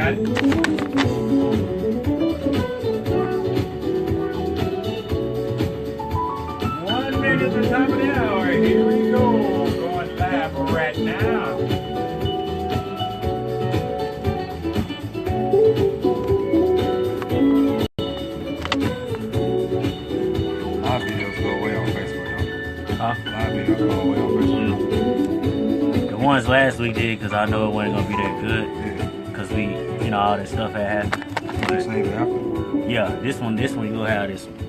got it. 1 minute to the top of the hour. Here we go. Going live right now. Live videos go away on Facebook, though. Huh? Live videos go away on Facebook. The ones last week did because I know it wasn't gonna be that good Yeah. because we, all that stuff had happened. Just name it after. Yeah, this one you gonna have this one. Yeah.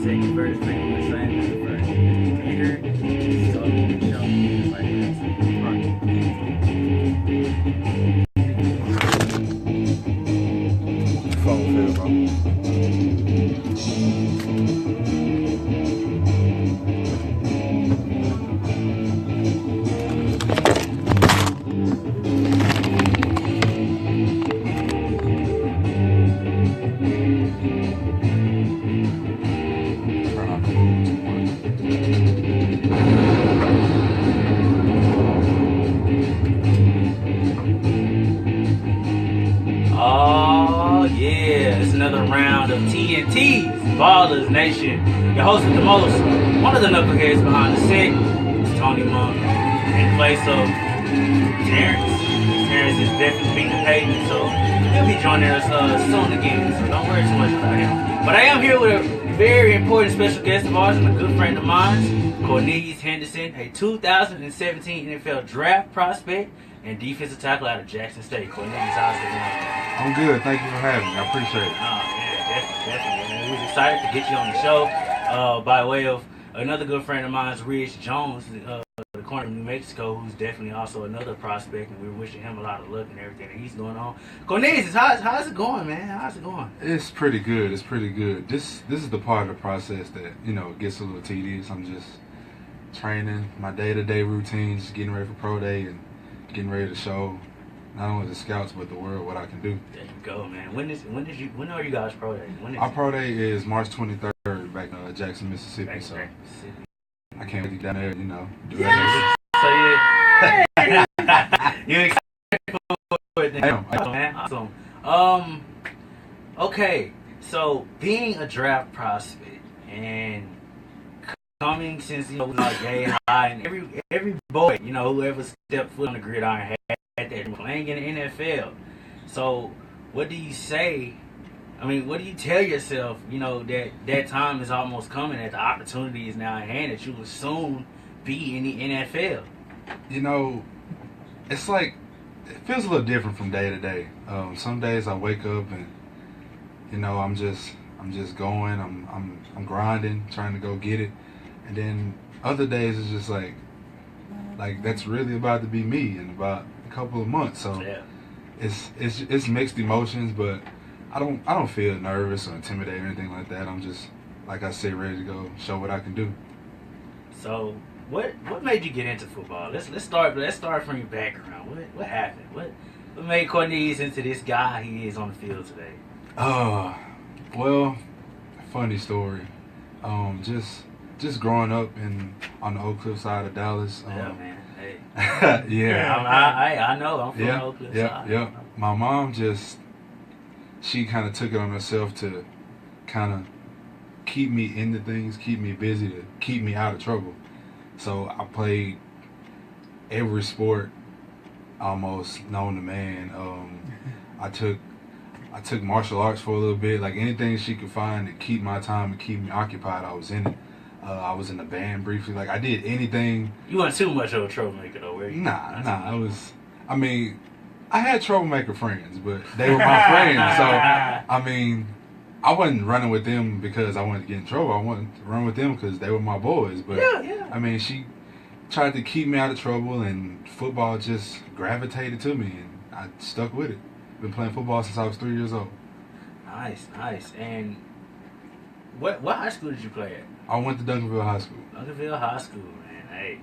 Second verse pretty much same as the first. Here, so show like this. Phone feel, bro. Try not to move too much. Oh yeah, it's another round of TNT's Ballers Nation. Your host with the most, one of the knuckleheads behind the set, is Tony Monk. In place of Terrence. Terrence is definitely beating the pavement, so he'll be joining us soon again. So don't worry too much about him. But I am here with a very important special guest of ours and a good friend of mine, Cornelius Henderson, a 2017 NFL draft prospect and defensive tackle out of Jackson State. Cornelius, how's it going? I'm good. Thank you for having me. I appreciate it. Oh, yeah, definitely. Man. We was excited to get you on the show by way of another good friend of mine, Rich Jones, the corner of New Mexico, who's definitely also another prospect, and we're wishing him a lot of luck and everything that he's going on. Cornelius, how's it going, man? How's it going? It's pretty good. It's pretty good. This is the part of the process that, gets a little tedious. I'm just training, my day-to-day routine, just getting ready for pro day and getting ready to show not only the scouts but the world what I can do. There you go, man. When are you guys pro day? When is Our it? pro day is March 23rd back in Jackson, Mississippi. Back So in Mississippi. I can't wait to get down there, do that. So you excited for it? I am. Man, awesome. Okay, so being a draft prospect and coming since like Gay High and every boy, whoever stepped foot on the gridiron had that playing in the NFL. So what do you say? I mean, what do you tell yourself? That time is almost coming, that the opportunity is now at hand, that you will soon be in the NFL. It's like it feels a little different from day to day. Some days I wake up and I'm just going. I'm grinding, trying to go get it, and then other days it's just like that's really about to be me in about a couple of months. So Yeah. it's mixed emotions, but I don't feel nervous or intimidated or anything like that. I'm just, like I said, ready to go show what I can do. So what made you get into football? Let's start from your background. What happened? What made Cornelius into this guy he is on the field today? Well, funny story. Just growing up on the Oak Cliff side of Dallas. Yeah, man. Hey. Yeah. I know. I'm from the Oak Cliff side. Yeah. My mom she kind of took it on herself to kind of keep me into things, keep me busy, to keep me out of trouble. So I played every sport almost known to man. I took martial arts for a little bit, like anything she could find to keep my time and keep me occupied. I was in it. I was in the band briefly. Like I did anything. You weren't too much of a troublemaker though, were you? Nah. I had troublemaker friends, but they were my friends. So I wasn't running with them because I wanted to get in trouble. I wanted to run with them because they were my boys. But yeah. She tried to keep me out of trouble, and football just gravitated to me, and I stuck with it. Been playing football since I was 3 years old. Nice. And What high school did you play at? I went to Duncanville High School. Duncanville High School, man. Hey.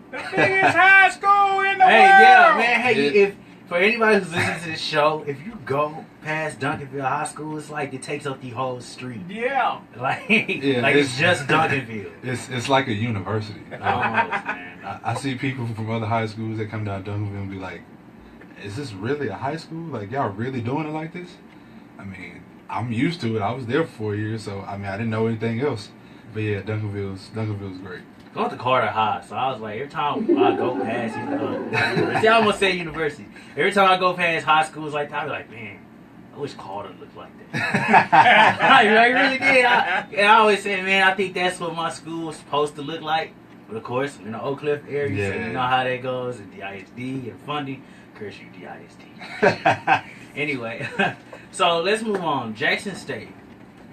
The biggest high school in the Hey, world. yeah, man. Hey, Yeah. if for anybody who's listening to this show, if you go past Duncanville High School, it's like it takes up the whole street. Yeah. Like, Yeah, like it's just Duncanville. It's like a university. Almost, man. I see people from other high schools that come down to Duncanville and be like, "Is this really a high school? Like y'all really doing it like this?" I mean, I'm used to it. I was there for 4 years, so I mean, I didn't know anything else. But yeah, Duncanville's great. I went to Carter High, so I was like, every time I go past university, I almost said university. Every time I go past high schools like that, I be like, man, I wish Carter looked like that. I really did. I always say, man, I think that's what my school was supposed to look like. But of course, in the Oak Cliff area, so you know how that goes, and DISD and funding. Curse you, DISD. Anyway, so let's move on. Jackson State.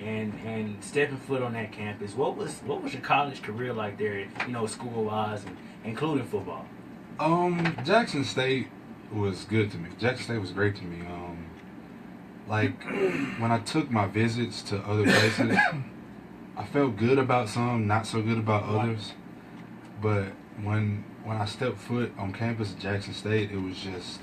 And stepping foot on that campus, what was your college career like there? You know, school wise and including football. Jackson State was good to me. Jackson State was great to me. Like when I took my visits to other places, I felt good about some, not so good about others. But when I stepped foot on campus at Jackson State, it was just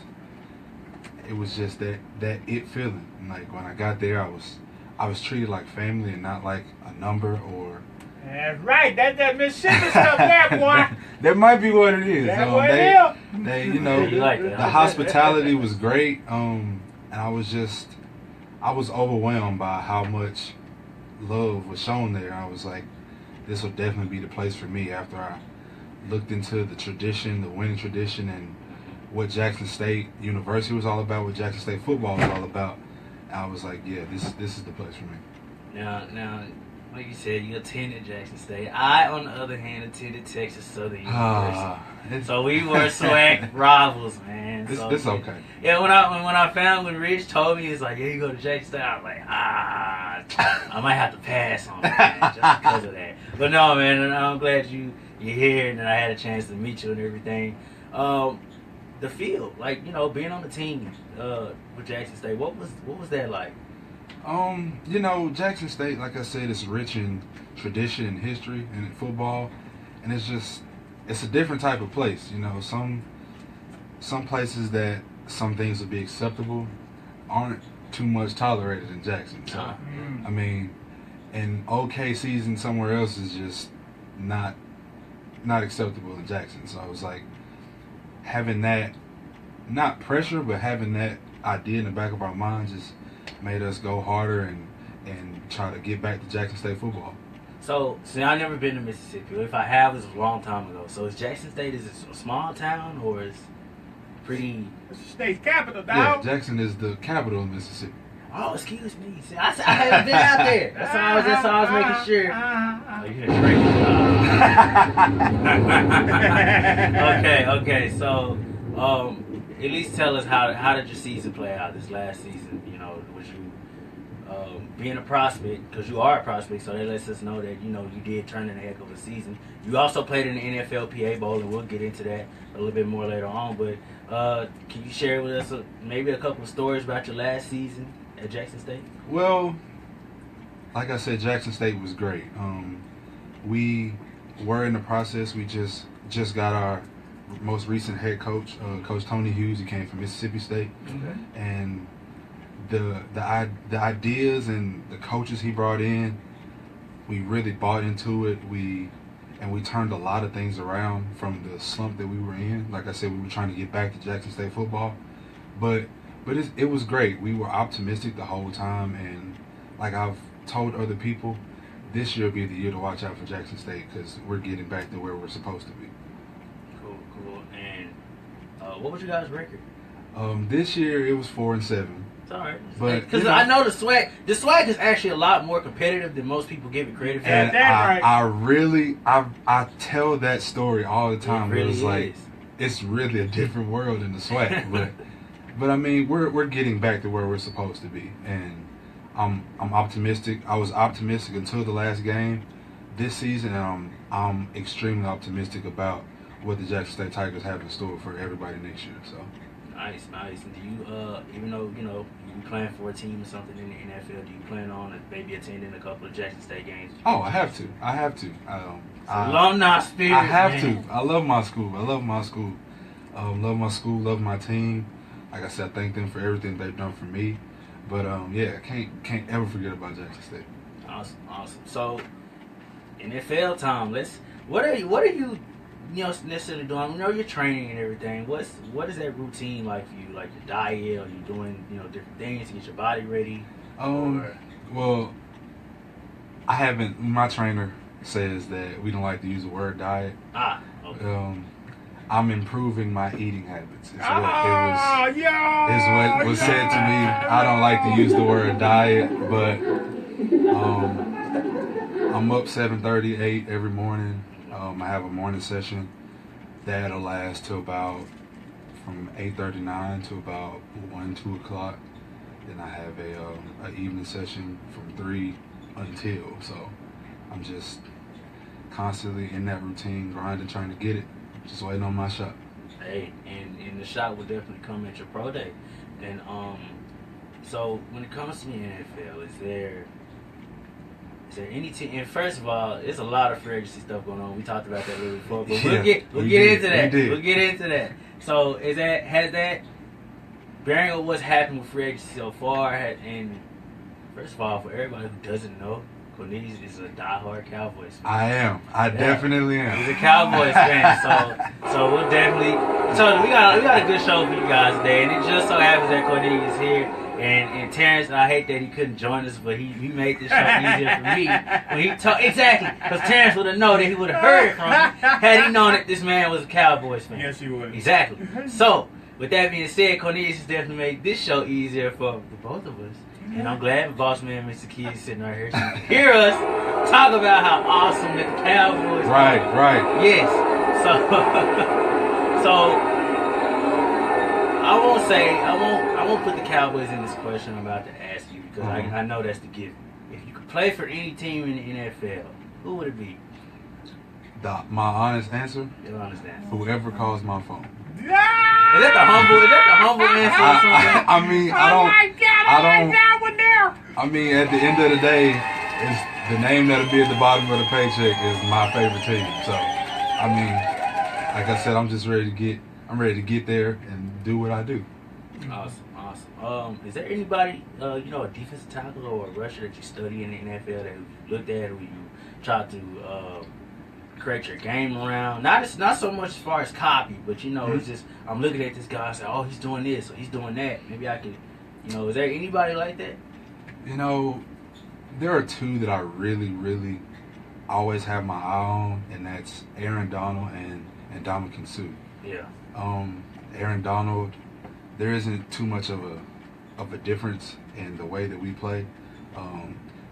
that it feeling. Like when I got there, I was treated like family and not like a number or. That's right. That's that Mississippi stuff there, boy. That might be what it is. That's what it is. They, you know, You like that, the huh? hospitality was great. And I was overwhelmed by how much love was shown there. I was like, this will definitely be the place for me after I looked into the tradition, the winning tradition, and what Jackson State University was all about, what Jackson State football was all about. I was like, yeah, this is the place for me. Now, like you said, you attended Jackson State. I, on the other hand, attended Texas Southern University. So we were SWAC rivals, man. It's okay. Yeah, when Rich told me, it's like, yeah, you go to Jackson State, I was like, I might have to pass on it, man, just because of that. But no, man, and I'm glad you're here and that I had a chance to meet you and everything. The field, like, you know, being on the team with Jackson State, what was that like? You know, Jackson State, like I said, is rich in tradition and history and in football, and it's a different type of place. You know, some places that some things would be acceptable aren't too much tolerated in Jackson. So, I mean, an okay season somewhere else is just not acceptable in Jackson. So I was like, having that, not pressure, but having that idea in the back of our minds just made us go harder and try to get back to Jackson State football. So, see, I've never been to Mississippi. If I have, it's a long time ago. So is Jackson State, is it a small town or is pretty... It's the state's capital, Yeah, dog. Jackson is the capital of Mississippi. Oh, excuse me. See, I haven't been out there. That's all I was making sure. Oh, you can drink. Okay. So, at least tell us how did your season play out this last season? You know, was you being a prospect, because you are a prospect, so that lets us know that, you know, you did turn in a heck of a season. You also played in the NFLPA Bowl, and we'll get into that a little bit more later on. But can you share with us maybe a couple of stories about your last season at Jackson State? Well, like I said, Jackson State was great. We were in the process. We just got our most recent head coach, Coach Tony Hughes. He came from Mississippi State, and the ideas and the coaches he brought in, we really bought into it. We turned a lot of things around from the slump that we were in. Like I said, we were trying to get back to Jackson State football, but it was great. We were optimistic the whole time, and like I've told other people, this year will be the year to watch out for Jackson State because we're getting back to where we're supposed to be. Cool. And what was your guys' record? This year it was 4-7. It's all right. But, because you know, I know the SWAC is actually a lot more competitive than most people give it credit for. And That's right. I tell that story all the time. It really it's like is. it's really a different world in the SWAC, but I mean we're getting back to where we're supposed to be, and I'm optimistic. I was optimistic until the last game this season, and I'm extremely optimistic about what the Jackson State Tigers have in store for everybody next year. So. Nice, nice. And do you, even though you playing for a team or something in the NFL, do you plan on maybe attending a couple of Jackson State games? Oh, I have to. Alumni spirit. I have man. to. I love my school. Love my school. Love my team. Like I said, I thank them for everything they've done for me. But yeah, can't ever forget about Jackson State. Awesome, awesome. So, NFL time. What are you necessarily doing? You're training and everything. What is that routine like for you? Like your diet? Are you doing different things to get your body ready? Well, I haven't. My trainer says that we don't like to use the word diet. Okay. I'm improving my eating habits. Is what was said to me. I don't like to use the word diet, but I'm up 7:30, 8 every morning. I have a morning session that'll last till about from 8:39 to about 1, 2 o'clock. Then I have a evening session from 3 until. So I'm just constantly in that routine, grinding, trying to get it. Just waiting on my shot. Hey, and the shot will definitely come at your pro day. And so when it comes to the NFL, is there any team? And first of all, there's a lot of free agency stuff going on. We talked about that a little before, but we'll get into that. We'll get into that. So has that bearing on what's happened with free agency so far? And first of all, for everybody who doesn't know, Cornelius is a diehard Cowboys fan. I am. I definitely am. He's a Cowboys fan, so we'll definitely. So we got a good show for you guys today, and it just so happens that Cornelius is here, and Terrence. And I hate that he couldn't join us, but he made this show easier for me when he talked. Exactly, because Terrence would have known that he would have heard it from me had he known that this man was a Cowboys fan. Yes, he would. Exactly. So with that being said, Cornelius has definitely made this show easier for both of us. And I'm glad boss man Mr. Key is sitting right here so you can hear us talk about how awesome that the Cowboys are. Right. Yes. So I won't put the Cowboys in this question I'm about to ask you because I know that's the given. If you could play for any team in the NFL, who would it be? My honest answer? Your honest answer. Whoever calls my phone. Is that the humble answer or something? I mean, I don't. I mean, at the end of the day, it's the name that'll be at the bottom of the paycheck is my favorite team. So, I mean, like I said, I'm just ready to get there and do what I do. Awesome. Is there anybody, a defensive tackle or a rusher that you study in the NFL that you looked at or you tried to create your game around? Not so much as far as copy, but it's just I'm looking at this guy and say, oh, he's doing this or he's doing that. Maybe I could, is there anybody like that? There are two that I really, really always have my eye on, and that's Aaron Donald and Ndamukong Suh. Yeah. Aaron Donald, there isn't too much of a difference in the way that we play.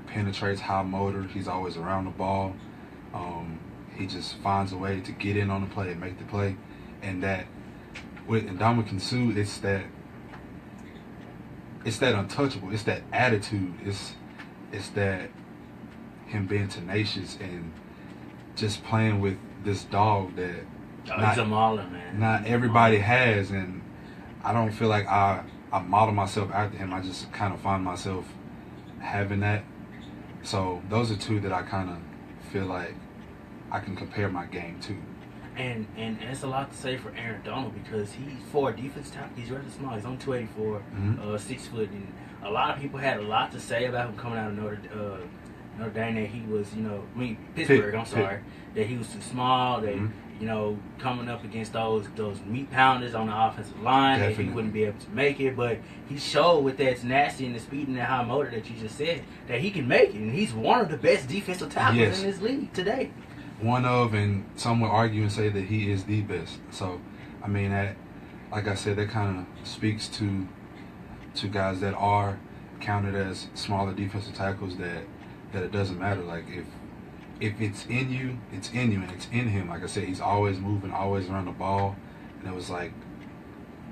Penetrates high motor. He's always around the ball. He just finds a way to get in on the play and make the play. And that with Ndamukong Suh, it's that untouchable. It's that attitude. It's that him being tenacious and just playing with this dog that he's a mauler, man. Not everybody has, and I don't feel like I model myself after him. I just kind of find myself having that. So those are two that I kind of feel like I can compare my game to. And it's a lot to say for Aaron Donald because he's for a defense tackle. He's rather small. He's only 284, 6 foot, and a lot of people had a lot to say about him coming out of Notre Dame. That he was, Pittsburgh. I'm sorry, that he was too small. That coming up against those meat pounders on the offensive line, that he wouldn't be able to make it. But he showed with that tenacity and the speed and that high motor that you just said that he can make it, and he's one of the best defensive tackles in this league today. One of, and some will argue and say that he is the best. So, I mean, that, like I said, that kind of speaks to guys that are counted as smaller defensive tackles that it doesn't matter. Like, if it's in you, it's in you, and it's in him. Like I said, he's always moving, always around the ball. And it was like,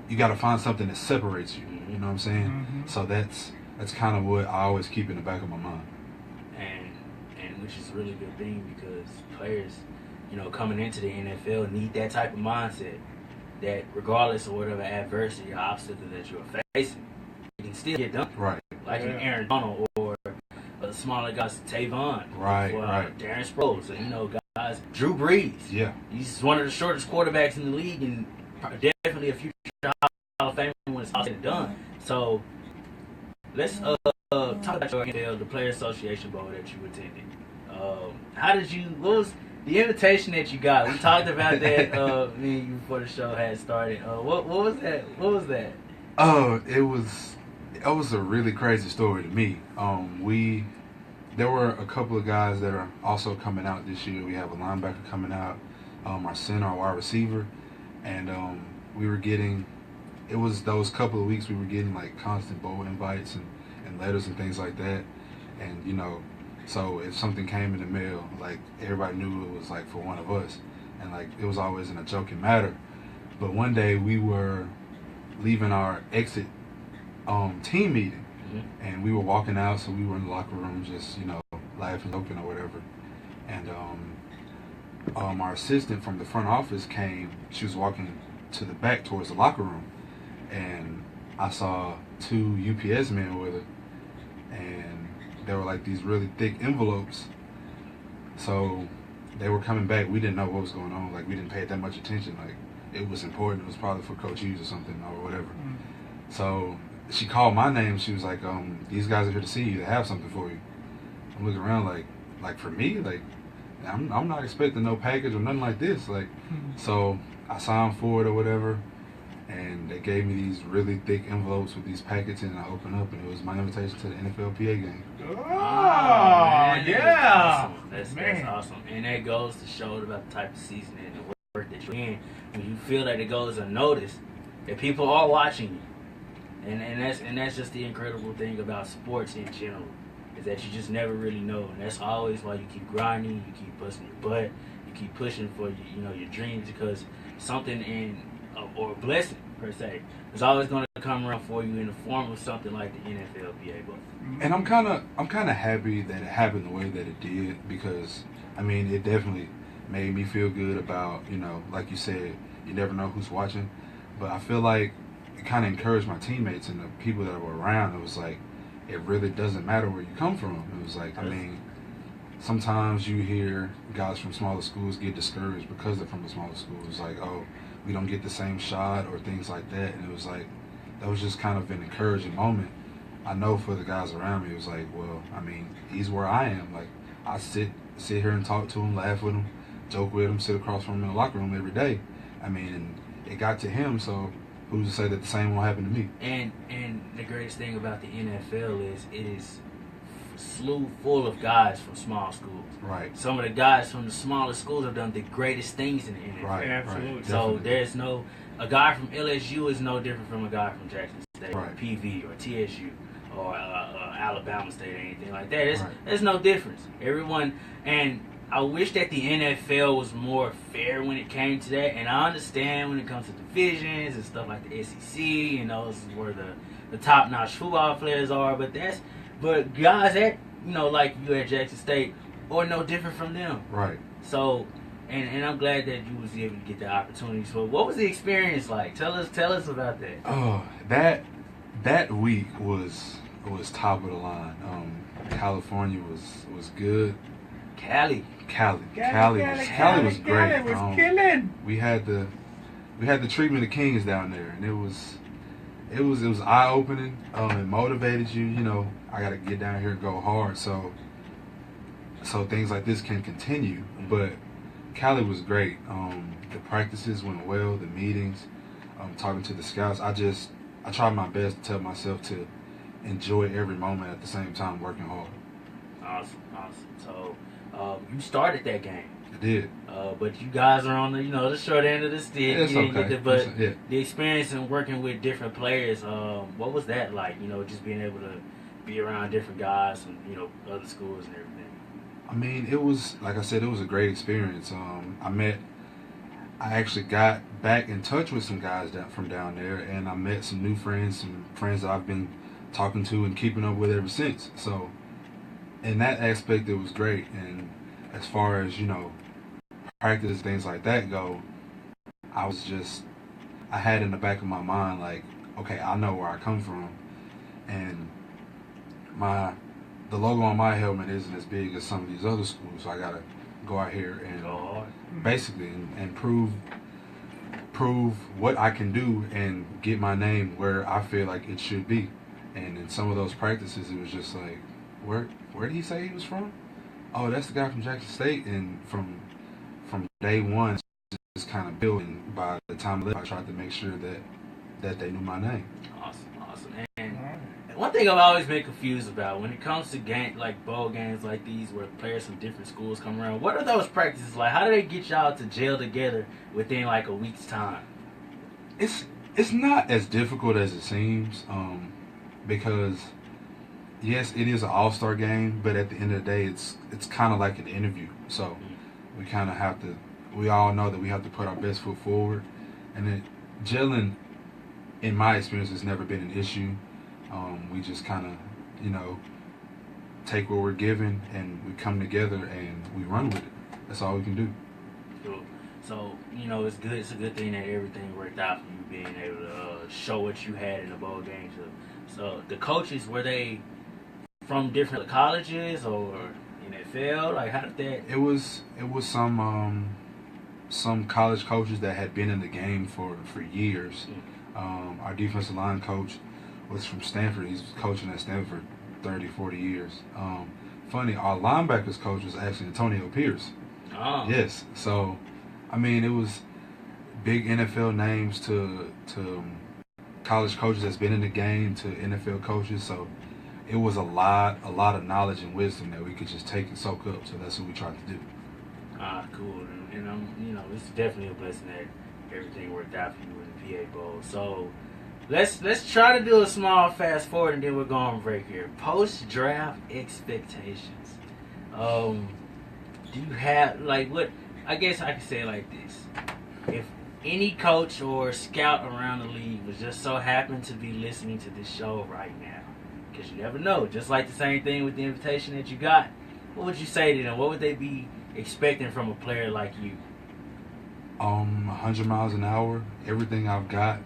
you got to find something that separates you. You know what I'm saying? Mm-hmm. So that's kind of what I always keep in the back of my mind. And which is a really good thing because players, coming into the NFL need that type of mindset. that regardless of whatever adversity or obstacle that you're facing, you can still get done. Right. Like an Aaron Donald or smaller guys, Tavon, Right, or, right. Darren Sproles, and guys, Drew Brees. Yeah. He's one of the shortest quarterbacks in the league, and definitely a future Hall of Famer when it's all said and done. So let's talk about your NFL, the Player Association Bowl that you attended. How did you? What was the invitation that you got? We talked about that me and you before the show had started. What was that? What was that? It was a really crazy story to me. There were a couple of guys that are also coming out this year. We have a linebacker coming out, our center, our wide receiver, and we were getting. It was those couple of weeks we were getting like constant bowl invites and letters and things like that, and so if something came in the mail, like everybody knew it was like for one of us, and like it was always in a joking matter. But one day we were leaving our exit team meeting, and we were walking out, so we were in the locker room just laughing, joking or whatever, and our assistant from the front office came. She was walking to the back towards the locker room, and I saw two UPS men with her, and they were like these really thick envelopes. So they were coming back. We didn't know what was going on. Like we didn't pay that much attention. Like it was important. It was probably for Coach Hughes or something or whatever. So she called my name. She was like, "These guys are here to see you. They have something for you." I'm looking around like for me, like I'm not expecting no package or nothing like this. Like, so I signed for it or whatever. And they gave me these really thick envelopes with these packets, and I opened up, and it was my invitation to the NFLPA game. Oh, man, yeah. That's awesome. And that goes to show about the type of season and the work that you're in. When you feel that it goes unnoticed, that people are watching you. And that's just the incredible thing about sports in general, is that you just never really know. And that's always why you keep grinding, you keep busting your butt, you keep pushing for your dreams, because something or a blessing per se is always going to come around for you in the form of something like the NFLPA book. And I'm kind of happy that it happened the way that it did, because I mean it definitely made me feel good about like you said, you never know who's watching, but I feel like it kind of encouraged my teammates and the people that were around. It was like it really doesn't matter where you come from. It was like, I mean, sometimes you hear guys from smaller schools get discouraged because they're from a smaller school. It's like, oh, we don't get the same shot or things like that. And it was like, that was just kind of an encouraging moment. I know for the guys around me, it was like, well, I mean, he's where I am. Like, I sit here and talk to him, laugh with him, joke with him, sit across from him in the locker room every day. I mean, and it got to him, so who's to say that the same won't happen to me? And the greatest thing about the NFL is it is slew full of guys from small schools. Right. Some of the guys from the smaller schools have done the greatest things in the NFL. Right. Absolutely. Right. So there's a guy from LSU is no different from a guy from Jackson State, Right. or PV, or TSU, or Alabama State, or anything like that. Right. There's no difference. Everyone, and I wish that the NFL was more fair when it came to that. And I understand when it comes to divisions and stuff like the SEC, and those is where the top-notch football players are. But guys at like you at Jackson State are no different from them. Right. So, and I'm glad that you was able to get the opportunity. So, what was the experience like? Tell us about that. Oh, that week was top of the line. California was good. Cali Cali was great. Cali was killing. We had the treatment of kings down there, and it was eye opening. It motivated you. I got to get down here and go hard, so things like this can continue. But Cali was great. The practices went well. The meetings, talking to the scouts. I tried my best to tell myself to enjoy every moment at the same time working hard. Awesome. So, you started that game. I did. But you guys are on the short end of the stick. Yeah, it's okay. But Yeah. the experience in working with different players, what was that like? Just being able to be around different guys from other schools and everything. I mean, it was, like I said, it was a great experience. I actually got back in touch with some guys from down there, and I met some new friends, some friends that I've been talking to and keeping up with ever since. So, in that aspect, it was great. And as far as, practice, things like that go, I was just I had in the back of my mind like, okay, I know where I come from, and my the logo on my helmet isn't as big as some of these other schools, so I gotta go out here and Go hard. basically and prove what I can do and get my name where I feel like it should be. And in some of those practices, it was just like, where did he say he was from? Oh, that's the guy from Jackson State. And from day one, just kind of building. By the time I left, I tried to make sure that they knew my name. Awesome. And one thing I've always been confused about when it comes to bowl games like these where players from different schools come around, what are those practices like? How do they get y'all to gel together within like a week's time? It's not as difficult as it seems, because yes, it is an all-star game, but at the end of the day, it's kind of like an interview. So we kind of have to. We all know that we have to put our best foot forward, and gelling, in my experience, has never been an issue. We just kind of, take what we're given and we come together and we run with it. That's all we can do. Cool. So, it's good. It's a good thing that everything worked out for you being able to show what you had in the bowl game. So the coaches, were they from different colleges or NFL? Like, how did that? It was some college coaches that had been in the game for years. Our defensive line coach was from Stanford. He's coaching at Stanford 30, 40 years. Funny, our linebackers coach was actually Antonio Pierce. Oh. Yes. So, I mean, it was big NFL names to college coaches that's been in the game to NFL coaches. So it was a lot of knowledge and wisdom that we could just take and soak up. So that's what we tried to do. Cool. And it's definitely a blessing that everything worked out for you in the PA Bowl. So let's try to do a small fast forward and then we're going to break here. Post draft expectations. Do you have what? I guess I could say it like this: if any coach or scout around the league was just so happen to be listening to this show right now, because you never know. Just like the same thing with the invitation that you got, what would you say to them? What would they be expecting from a player like you? 100 miles an hour, everything I've got,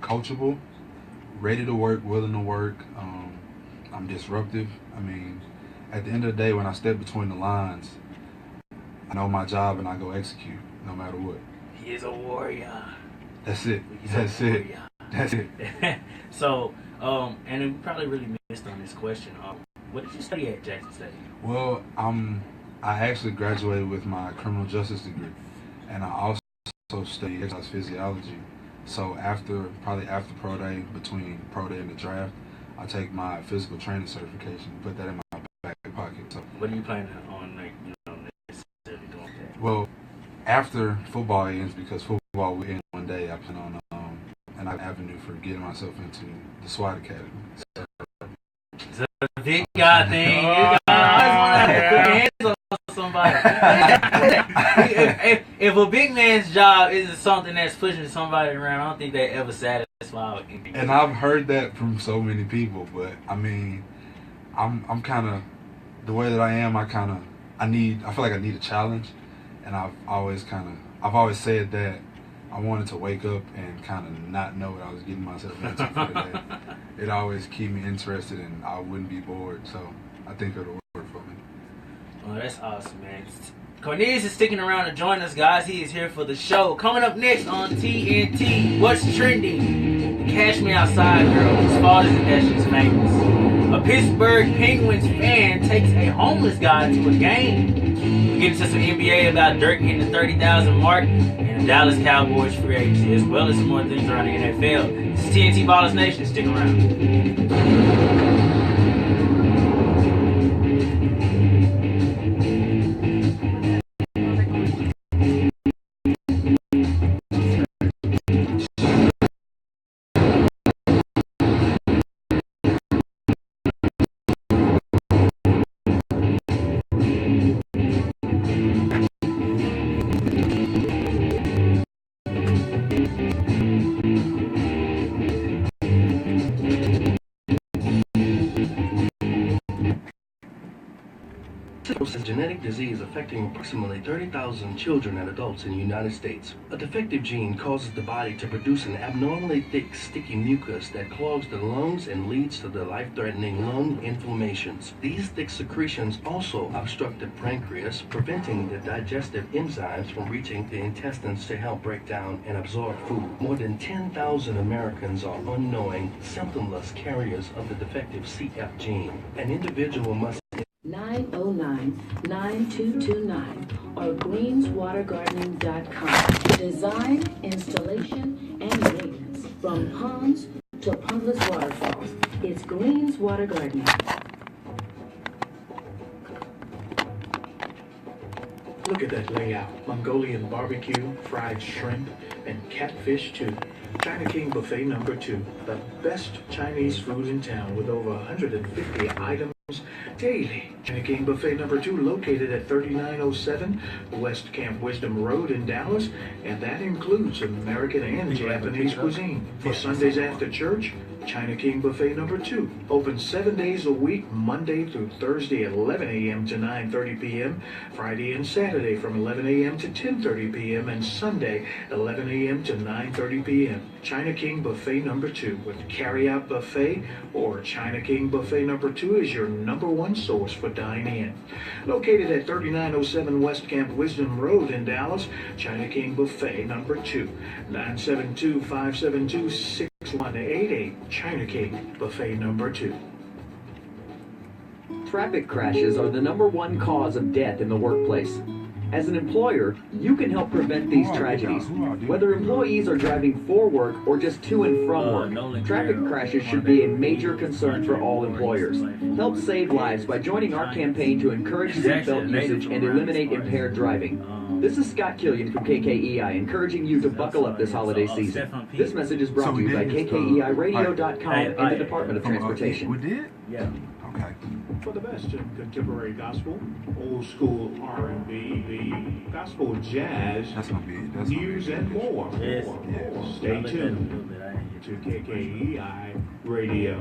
coachable, ready to work, willing to work. I'm disruptive. I mean, at the end of the day, when I step between the lines, I know my job and I go execute no matter what. He is a warrior. That's it. He's That's a it. warrior. That's it. So, and we probably really missed on this question. What did you study at Jackson State? Well, I actually graduated with my criminal justice degree, and I also studied exercise physiology. So probably after pro day, between pro day and the draft, I take my physical training certification, put that in my back pocket. So, what are you planning on, necessarily doing with that? well, after football ends, because football will end one day, I plan on an avenue for getting myself into the SWAT Academy. So, it's a big guy thing. You guys want to put your hands on somebody. if a big man's job isn't something that's pushing somebody around, I don't think they ever satisfy with anything. And I've heard that from so many people, but I mean, I'm kind of the way that I am. I feel like I need a challenge, and I've always said that I wanted to wake up and kind of not know what I was getting myself into for the day. It always keep me interested, and I wouldn't be bored. So I think it'll work for me. Well, that's awesome, man. Cornelius is sticking around to join us, guys. He is here for the show. Coming up next on TNT, what's trending? The Cash Me Outside girl, whose father's is famous. A Pittsburgh Penguins fan takes a homeless guy to a game. We get into some NBA about Dirk hitting the 30,000 mark and the Dallas Cowboys free agency, as well as some more things around the NFL. This is TNT Ballers Nation. Stick around. Sickle cell is a genetic disease affecting approximately 30,000 children and adults in the United States. A defective gene causes the body to produce an abnormally thick, sticky mucus that clogs the lungs and leads to the life-threatening lung inflammations. These thick secretions also obstruct the pancreas, preventing the digestive enzymes from reaching the intestines to help break down and absorb food. More than 10,000 Americans are unknowing, symptomless carriers of the defective CF gene. An individual must 909-9229 or greenswatergardening.com. Design, installation, and maintenance from ponds to pondless waterfalls. It's Greens Water Gardening. Look at that layout. Mongolian barbecue, fried shrimp, and catfish too. China King Buffet number 2. The best Chinese food in town with over 150 items daily. China King Buffet number 2 located at 3907 West Camp Wisdom Road in Dallas, and that includes American and Japanese cuisine. For Sundays after church, China King Buffet number 2. Open 7 days a week, Monday through Thursday at 11 a.m. to 9:30 p.m., Friday and Saturday from 11 a.m. to 10:30 p.m., and Sunday 11 a.m. to 9:30 p.m. China King Buffet number 2 with carry-out buffet, or China King Buffet number 2 is your number one source for dine-in. Located at 3907 West Camp Wisdom Road in Dallas, China King Buffet number 2. 972-572-6188, China King Buffet number 2. Traffic crashes are the number one cause of death in the workplace. As an employer, you can help prevent these tragedies. Whether employees are driving for work or just to and from work, traffic crashes should be a major concern for all employers. Help save lives by joining our campaign to encourage seatbelt usage and eliminate impaired driving. This is Scott Killian from KKEI encouraging you to buckle up this holiday season. This message is brought to you by KKEIRadio.com and the Department of Transportation. We did? Yeah. Okay. For the best in contemporary gospel, old school R&B, gospel jazz, That's gonna be it. news, and more. Yes. Stay tuned to KKEI Radio.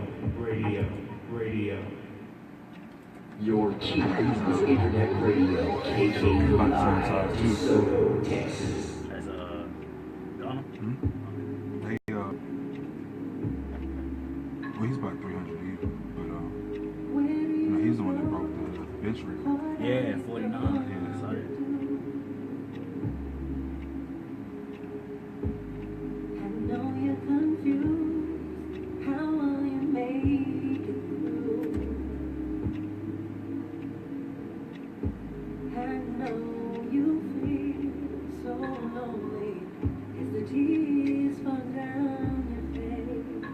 Your key is Internet Radio, KKEI, DeSoto, Texas. That's Donna. They well, he's about 300 even, but he's the one that broke the bench record. Yeah, 49. Yeah. Sorry. I know you're confused. How will you make it through? I know you feel so lonely as the tears fall down your face.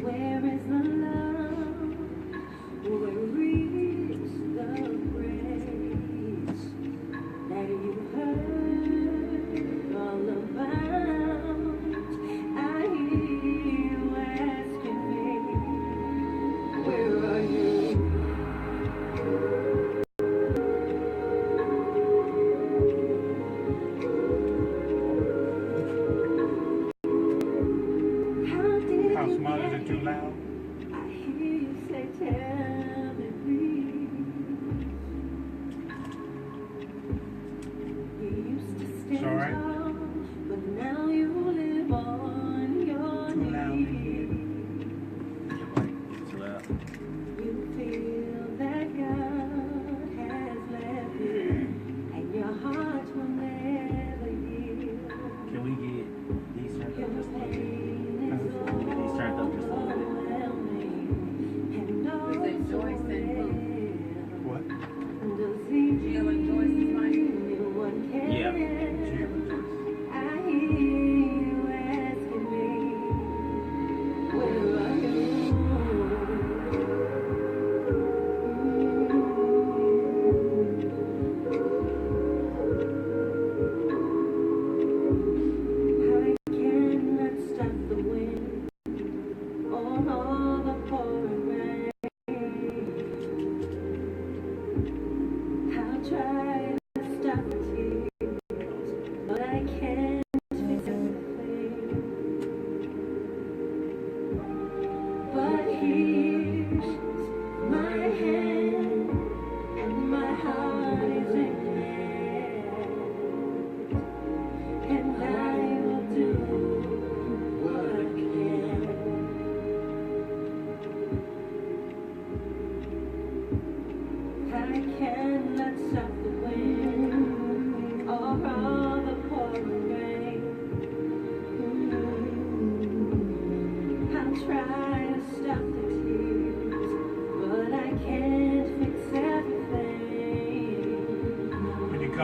Where is the love? Where is the grace that you heard all about? I hear you asking me, where are you?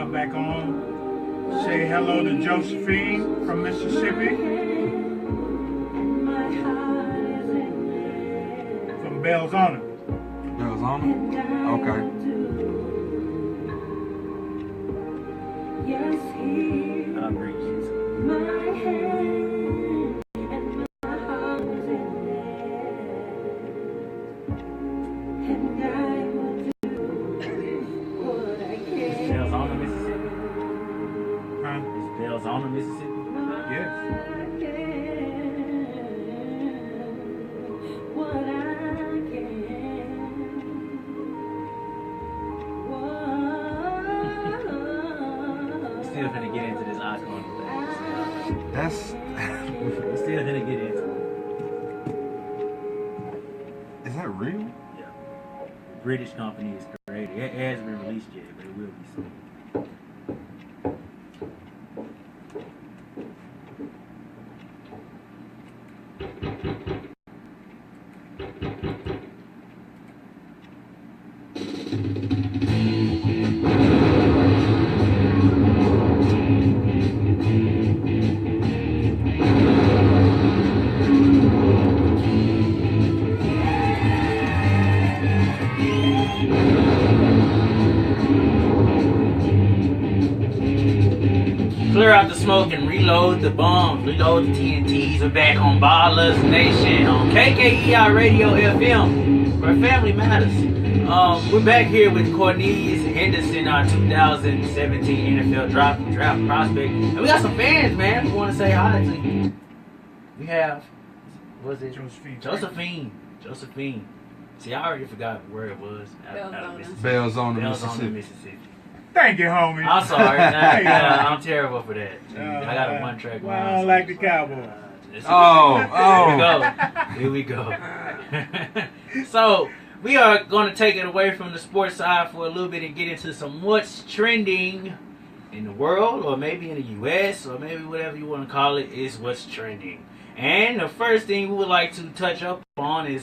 Love back on. Say hello to Josephine from Mississippi. From Belzona. Arizona? Okay. I'll bring you. Belzona, Mississippi. Huh? Is Belzona, Mississippi? Yes. Still gonna get into this icon thing. That's We're still gonna get into it. is that real? Yeah. British company is created. It hasn't been released yet, but it will be soon. Clear out the smoke and reload the bombs. Reload the TNTs. We're back on Ballers Nation on KKEI Radio FM, where family matters. We're back here with Cornelius Henderson, our 2017 NFL draft prospect. And we got some fans, man, who want to say hi to you. We have, what was it? Josephine. See, I already forgot where it was. Out of Mississippi. Belzona, Belzona, Mississippi. Thank you, homie. I'm sorry. Hey, I'm terrible for that. I got a one-track Well, I mind. don't like the Cowboys. Here we go. So, we are going to take it away from the sports side for a little bit and get into some what's trending in the world, or maybe in the U.S., or maybe whatever you want to call it, is what's trending. And the first thing we would like to touch up on is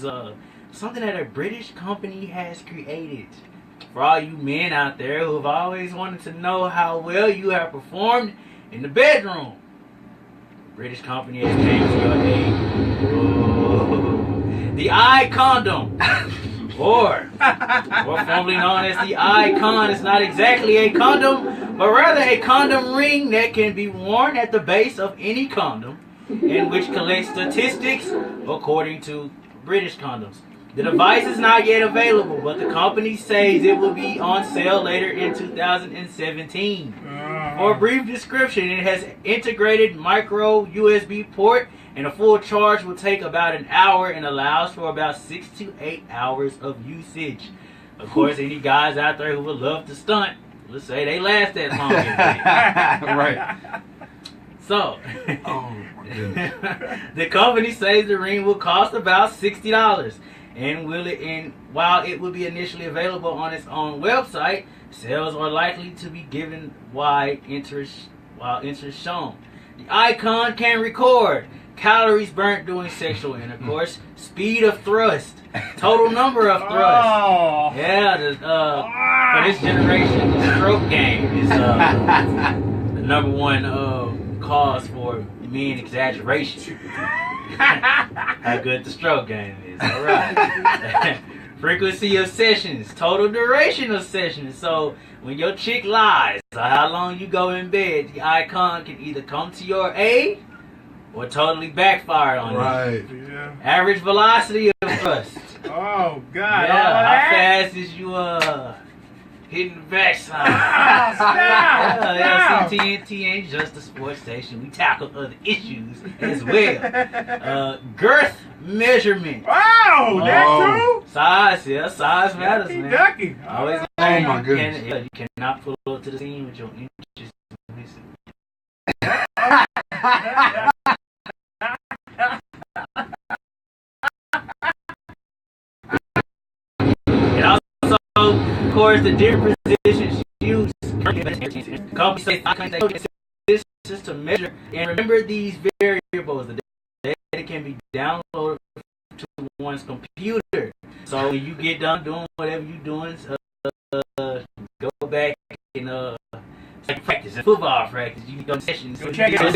something that a British company has created. For all you men out there who have always wanted to know how well you have performed in the bedroom, the British company has came to your aid. The Eye Condom, or formerly known as the Icon, is not exactly a condom, but rather a condom ring that can be worn at the base of any condom, and which collects statistics according to British condoms. The device is not yet available, but the company says it will be on sale later in 2017. For a brief description, it has integrated micro USB port, and a full charge will take about an hour and allows for about 6 to 8 hours of usage. Of course, any guys out there who would love to stunt, let's say they last that long. Right. So, Oh my goodness. the company says the ring will cost about $60. And while it will be initially available on its own website, sales are likely to be given wide interest shown. The Icon can record calories burnt during sexual intercourse, speed of thrust, total number of thrusts. Oh. Yeah, for this generation, the stroke game is the number one cause for men exaggeration. How good the stroke game is. All right. Frequency of sessions, total duration of sessions. So when your chick lies, or how long you go in bed, the Icon can either come to your aid or totally backfire on you. Right. Yeah. Average velocity of thrust. Oh, God. Yeah, all how that? fast is you hitting the backside? Stop. Yeah, TNT ain't just a sports station. We tackle other issues as well. Girth measurement. Wow, that too? Size, size matters, Ducky, man. ducky. Always Oh my you goodness. you cannot pull up to the scene with your inches missing. And also, of course, the different positions used. Companies say this is to measure and remember these variables. The data can be downloaded to one's computer. So when you get done doing whatever you're doing, go back and football practice. You can go to sessions. Go check it out.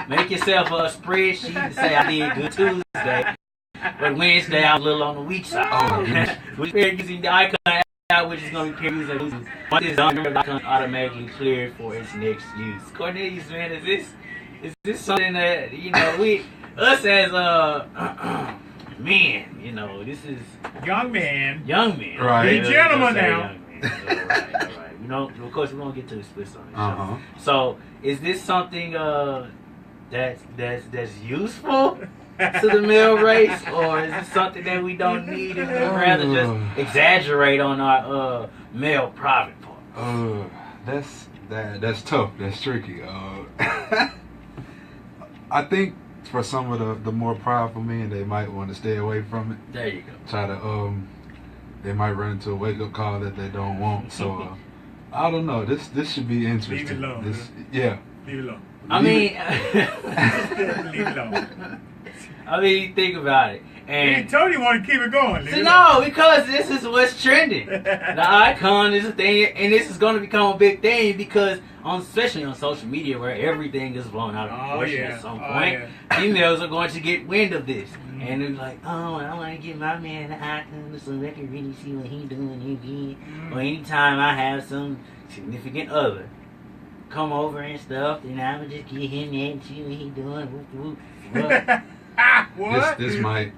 Make yourself a spreadsheet and say I did good Tuesday, but Wednesday I was a little on the weak side. Which pair using the icon out, which is going to be pair using. Once it's done, the icon automatically cleared for its next use. Cornelius, man, is this something that us as men, this is Young man. right? Be gentlemen now. Young man. All right. Of course, we won't get too explicit on this Uh-huh. show. So, is this something that's useful to the male race, or is it something that we don't need and we'd rather just exaggerate on our male private part? That's tough. That's tricky. I think for some of the more prideful men, they might want to stay away from it. There you go. Try to they might run into a wake up call that they don't want. So I don't know. This should be interesting. Leave it alone. Yeah. Leave it alone. I mean, Leave it alone. I mean, think about it. And Tony want to keep it going. Leave so it no, because this is what's trending. The icon is a thing, and this is going to become a big thing because, especially on social media, where everything is blown out of proportion at some point, females are going to get wind of this, and they're like, "Oh, I want to get my man an icon so they can really see what he's doing again." Or anytime I have some significant other come over and stuff, then I'ma just get him that and see what he's doing. Whoop, whoop. Well, What? This might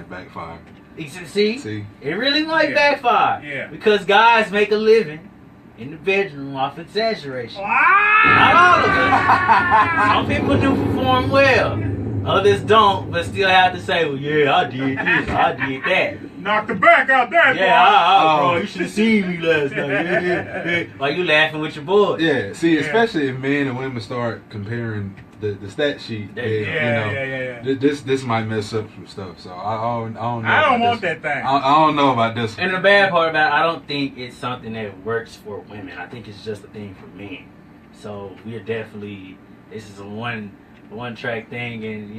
backfire. See, it really might backfire. Yeah. Because guys make a living in the bedroom off exaggeration. Ah! Not all of us. Some people do perform well. Others don't, but still have to say, well, yeah, I did this, I did that. Knock the back out that Yeah, bro, you should have seen me last night. Yeah. Like you laughing with your boys. Yeah. See, especially if men and women start comparing the stat sheet. This might mess up some stuff. So I don't know. I don't want that thing. I don't know about this one. And the bad part about it, I don't think it's something that works for women. I think it's just a thing for men. So we're definitely, this is a one track thing, and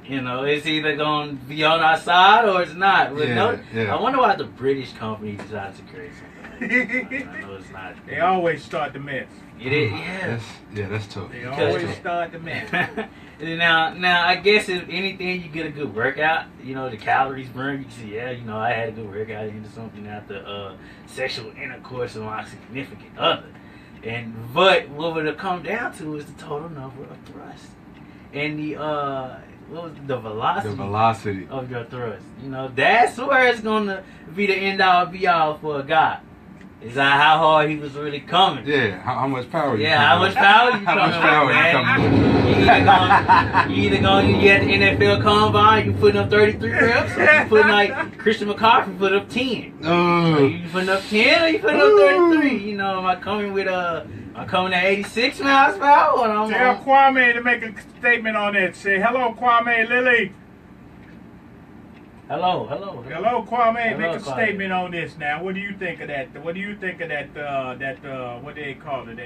it's either gonna be on our side or it's not. But I wonder why the British company decided to create something like this. I know it's not. They always start the mess. It is, yeah. That's tough. They always start the mess. Now, I guess if anything, you get a good workout. The calories burned. You can see, I had a good workout into something after sexual intercourse with my significant other. But what would it come down to is the total number of thrusts and the velocity of your thrust. That's where it's gonna be the end all be all for a guy. Is that how hard he was really coming? Yeah, how much power? How much power you coming with? You either going you at the NFL Combine, you putting up 33 reps, or you putting like Christian McCaffrey put up 10. So you putting up 10 or you putting up 33? Am I coming at 86 miles per hour? Tell Kwame to make a statement on it. Say hello, Kwame Lily. Hello, Kwame. Make a statement on this now. What do you think of that? What do you think of that? What do they call it?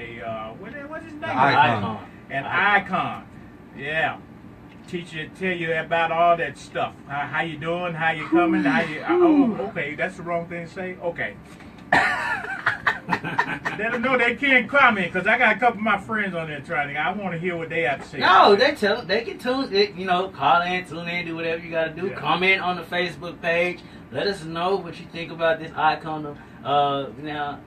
What's his name? Icon. An icon. Yeah. Tell you about all that stuff. How you doing? How you coming? Okay. That's the wrong thing to say. Okay. Let them know they can't comment because I got a couple of my friends on there trying to. I want to hear what they have to say. No, they can call in, tune in, do whatever you got to do. Yeah. Comment on the Facebook page. Let us know what you think about this icon. Now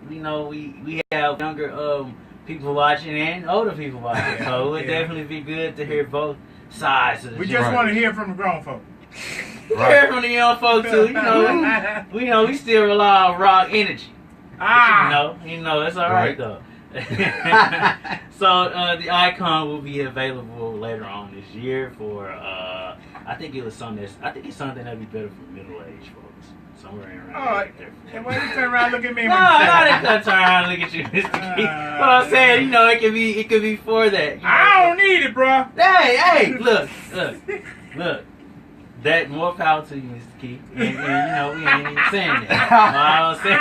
we have younger people watching and older people watching, so it would definitely be good to hear both sides of the We just want to hear from the grown folk. Hear from the young folks too. We still rely on raw energy. It's all right though. So the icon will be available later on this year for I think it's something that'd be better for middle-aged folks. Somewhere around there. And why you turn around and look at me? No, I didn't turn around and look at you, Mr. Keith. What I'm saying, it could be for that. I don't need it, bro. Hey, look. That more power to you, Mr. Keith. And we ain't even saying that. I'm saying,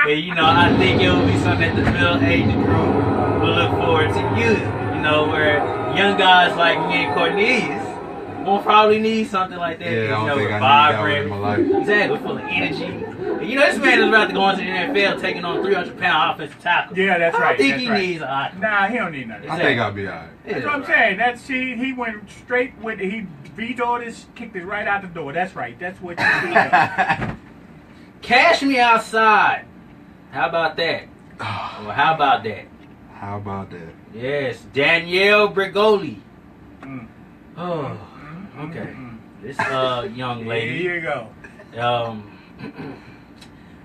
but I think it will be something that the middle-aged group will look forward to using. Where young guys like me and Cornelius Won't probably need something like that. Yeah, I don't think we're I need that one vibrant. in my life. Exactly, full of energy. And you know, this man is about to go into the NFL taking on 300-pound offensive tackle. Yeah, that's I right. think that's he right. needs a lot. Nah, he don't need nothing. I think I'll be alright. That's what I'm saying. That's he went straight with he vetoed it, kicked it right out the door. That's right. That's what you do. Cash Me Outside. How about that? Well, how about that? How about that? Yes, Danielle Bregoli. Mm. Oh, okay. This young lady. Here you go.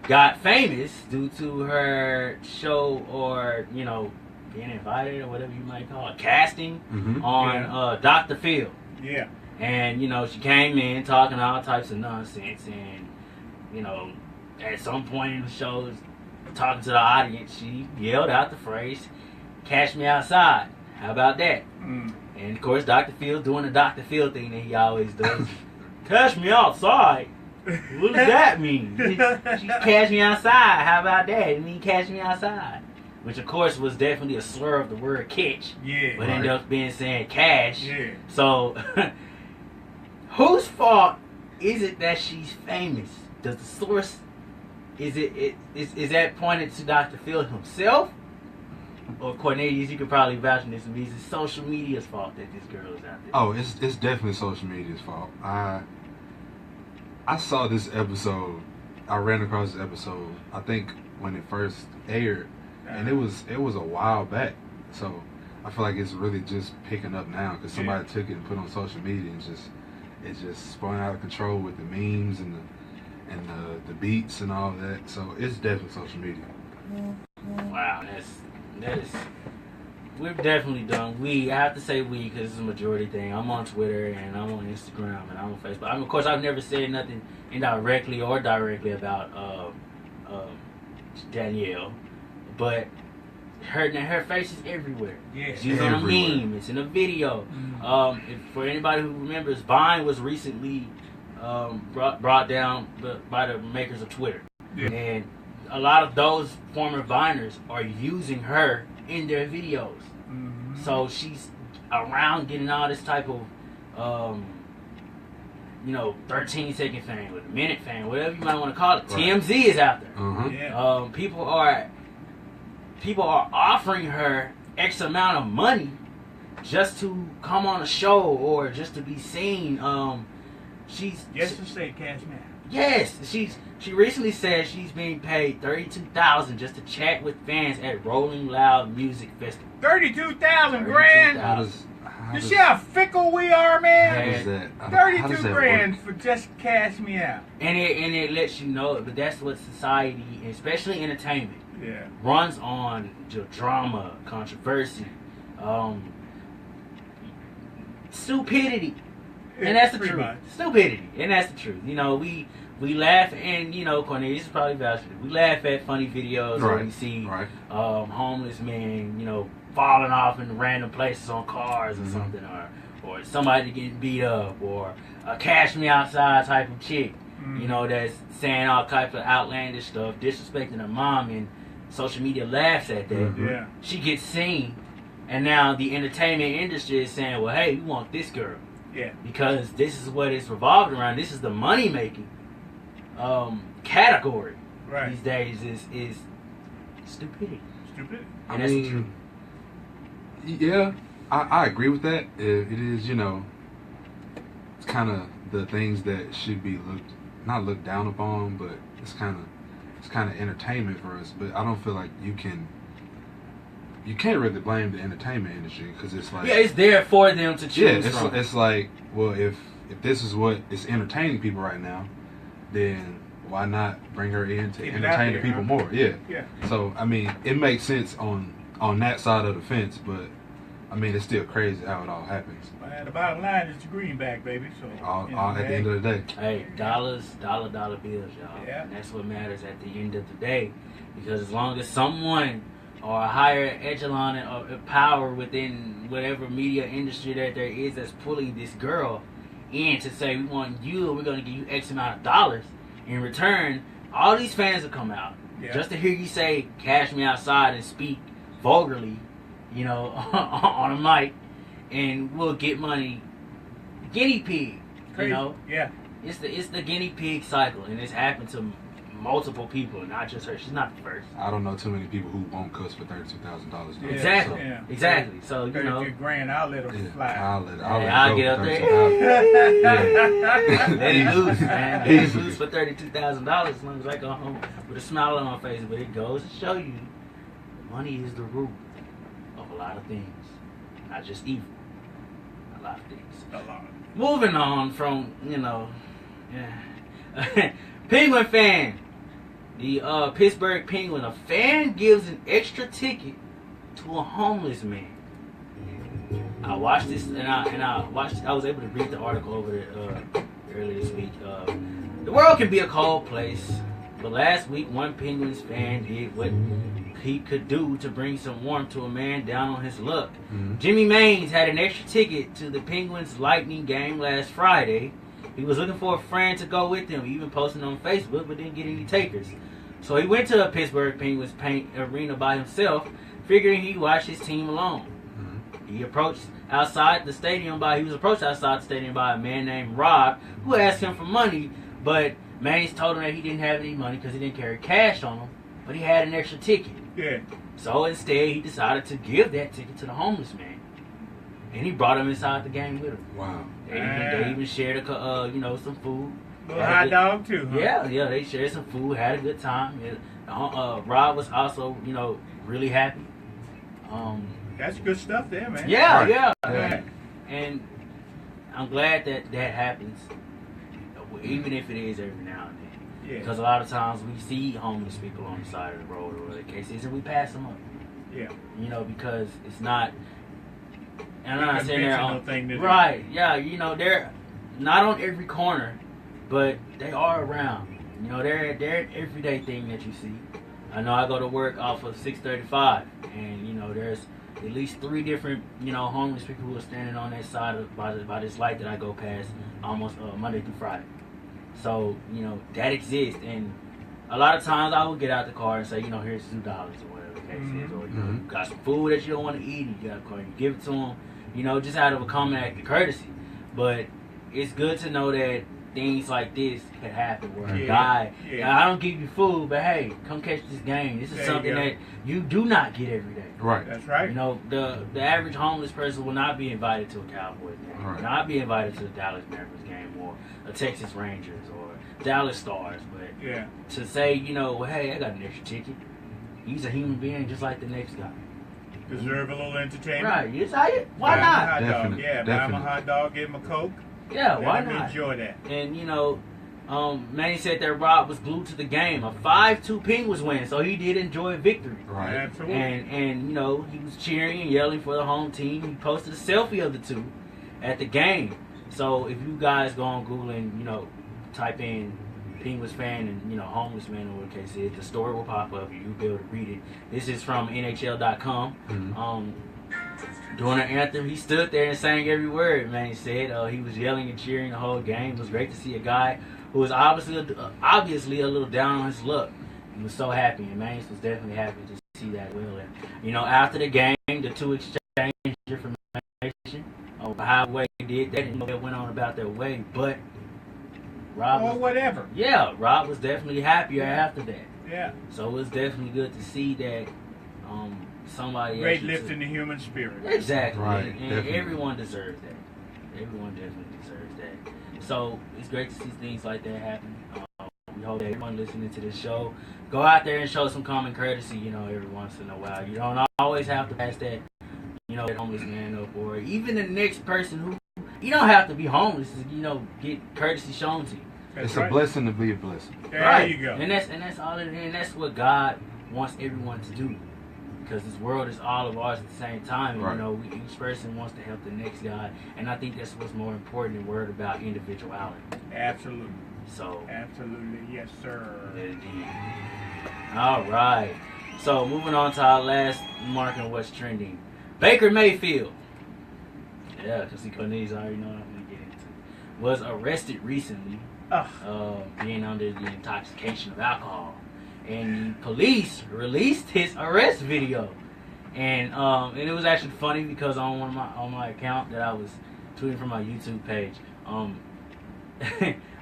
Got famous due to her show, or being invited, or whatever you might call it, casting on Dr. Phil. Yeah. And she came in talking all types of nonsense, and at some point in the show, talking to the audience, she yelled out the phrase, "Cash me outside." How about that? Mm. And of course, Dr. Phil doing the Dr. Phil thing that he always does. Cash me outside. What does that mean? She cash me outside. How about that? It mean cash me outside. Which of course was definitely a slur of the word catch. Yeah. But ended up being saying cash. Yeah. So whose fault is it that she's famous? Does the source is that pointed to Dr. Phil himself? Or Cornelius, you could probably vouch on this. Is it social media's fault that this girl is out there? Oh, it's definitely social media's fault. I saw this episode. I ran across this episode. I think when it first aired, and it was a while back. So I feel like it's really just picking up now because somebody took it and put it on social media, and it just spun out of control with the memes and the beats and all that. So it's definitely social media. Wow, that is. We're definitely done. I have to say we because it's a majority thing. I'm on Twitter and I'm on Instagram and I'm on Facebook. Of course, I've never said nothing indirectly or directly about Danielle, but her face is everywhere. Yeah, it's used in a meme. It's in a video. For anybody who remembers, Vine was recently brought down by the makers of Twitter, and a lot of those former Viners are using her in their videos. Mm-hmm. So she's around getting all this type of 13-second fame, with minute fame, whatever you might want to call it. Right. TMZ is out there. Uh-huh. Yeah. People are offering her X amount of money just to come on a show or just to be seen. To say cash man. Yes, she recently said she's being paid $32,000 just to chat with fans at Rolling Loud Music Festival. 32,000 grand. You see how fickle we are, man? How does that? 32 grand for just cash me out. And it lets you know, but that's what society, especially entertainment, Yeah. runs on: drama, controversy, stupidity. And that's the Pretty truth. much. Stupidity. And that's the truth. We laugh, and Cornelius is probably vouching. We laugh at funny videos where we see homeless men, falling off in random places on cars or something, or somebody getting beat up, or a cash me outside type of chick, that's saying all types of outlandish stuff, disrespecting her mom, and social media laughs at that. Yeah. She gets seen, and now the entertainment industry is saying, well, hey, we want this girl. Yeah. Because this is what it's revolved around. This is the money making category these days is stupidity. Stupid. And that's the truth. Yeah, I agree with that. It is, it's kind of the things that should be not looked down upon, but it's kind of entertainment for us. But I don't feel like you can't really blame the entertainment industry because it's like it's there for them to choose from. It's like, well, if this is what is entertaining people right now, then why not bring her in to entertain the people more? Yeah. So I mean, it makes sense on that side of the fence, but I mean, it's still crazy how it all happens. The bottom line is the greenback, baby. So All at the end of the day. Hey, dollars, dollar bills, y'all. Yeah. And that's what matters at the end of the day. Because as long as someone or a higher echelon of power within whatever media industry that there is that's pulling this girl in to say, we want you and we're going to give you X amount of dollars. In return, all these fans will come out just to hear you say, cash me outside, and speak vulgarly, on a mic, and we'll get money guinea pig. Crazy. You know, Yeah. it's the guinea pig cycle, and it's happened to multiple people, not just her. She's not the first. I don't know too many people who won't cuss for $32,000. Yeah. Exactly. Yeah. Exactly. So you know, 32 grand, I'll let them fly. I'll I'll get up there. Let it loose, man. Let it loose for $32,000 as long as I go home with a smile on my face. But it goes to show you, money is the root of a lot of things, not just evil. A lot of things. A lot. Moving on from, yeah. Penguin fan. The Pittsburgh Penguin. A fan gives an extra ticket to a homeless man. I watched this and I was able to read the article over it earlier this week. The world can be a cold place, but last week one Penguins fan did what he could do to bring some warmth to a man down on his luck. Mhm. Jimmy Maines had an extra ticket to the Penguins Lightning game last Friday. He was looking for a friend to go with him, even posting on Facebook, but didn't get any takers. So he went to a Pittsburgh Penguins paint arena by himself, figuring he'd watch his team alone. He was approached outside the stadium by a man named Rob, who asked him for money, but Maines told him that he didn't have any money because he didn't carry cash on him, but he had an extra ticket. Yeah. So instead, he decided to give that ticket to the homeless man, and he brought him inside the game with him. Wow. They even shared some food. Little hot dog too, huh? Yeah, they shared some food, had a good time. Rob was also, really happy. That's good stuff there, man. Yeah, Right. yeah. Yeah. And I'm glad that happens, even if it is every now and then. Yeah. Because a lot of times we see homeless people on the side of the road or whatever the case is, and we pass them up. Yeah. Because it's not. And I'm not saying they're Conventional on. thing to do. Right, yeah, they're not on every corner, but they are around. They're an everyday thing that you see. I know I go to work off of 635, and there's at least 3 different homeless people who are standing on that side by this light that I go past almost Monday through Friday. So that exists, and a lot of times I will get out the car and say, here's $2 or whatever the case is, or you got some food that you don't want to eat, and you got a car, you give it to them, just out of a common act of courtesy. But it's good to know that things like this could happen where a guy, I don't give you food, but hey, come catch this game. This is There something you go. that you do not get every day. Right. That's right. The average homeless person will not be invited to a Cowboys game, Right. will not be invited to the Dallas Mavericks game or a Texas Rangers or Dallas Stars. But Yeah. to say, well, hey, I got an extra ticket. He's a human being just like the next guy. Deserve a little entertainment. Right? Why Buy him a not? hot dog. Definitely, Yeah, buy him a definitely. hot dog, give him a Coke. Yeah, Let why him not? enjoy that. And Manny said that Rob was glued to the game. A 5-2 Penguins win, so he did enjoy victory. Right. Absolutely. And he was cheering and yelling for the home team. He posted a selfie of the two at the game. So if you guys go on Google and type in Penguins fan and homeless man or what the case is, the story will pop up and you'll be able to read it. This is from NHL.com. Mhm. During the anthem, he stood there and sang every word. Man, he said he was yelling and cheering the whole game. It was great to see a guy who was obviously a little down on his luck. He was so happy, and Maines was definitely happy to see that. Well, and after the game, the two exchanged information on how they did that, and they went on about their way. But Rob, Or whatever. Rob was definitely happier after that. Yeah. So it was definitely good to see that somebody Great actually lift in the human spirit. Exactly. Right, And definitely. everyone deserves that. Everyone definitely deserves that. So it's great to see things like that happen. We hope that everyone listening to this show go out there and show some common courtesy, every once in a while. You don't always have to pass that, that homeless man up, or even the next person who, you don't have to be homeless, get courtesy shown to you. That's It's right. a blessing to be a blessing. There you go. And that's all it is. And that's what God wants everyone to do. Because this world is all of ours at the same time. And, Right. each person wants to help the next guy. And I think that's what's more important than word about individuality. Absolutely. So, Absolutely. Yes, sir. indeed. All right. So, moving on to our last marking what's trending. Baker Mayfield. Yeah, because he Cornelius already know what I'm going to get into. Was arrested recently. Being under the intoxication of alcohol. And the police released his arrest video, and it was actually funny because on my account that I was tweeting from my YouTube page.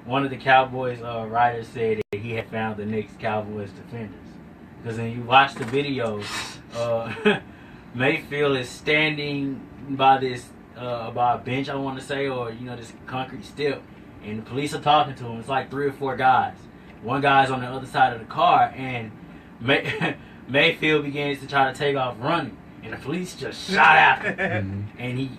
One of the Cowboys writers said that he had found the next Cowboys defenders. Because when you watch the video, Mayfield is standing by this by a bench, I want to say, or this concrete step, and the police are talking to him. It's like 3 or 4 guys. One guy's on the other side of the car, and Mayfield begins to try to take off running, and the police just shot after him. And he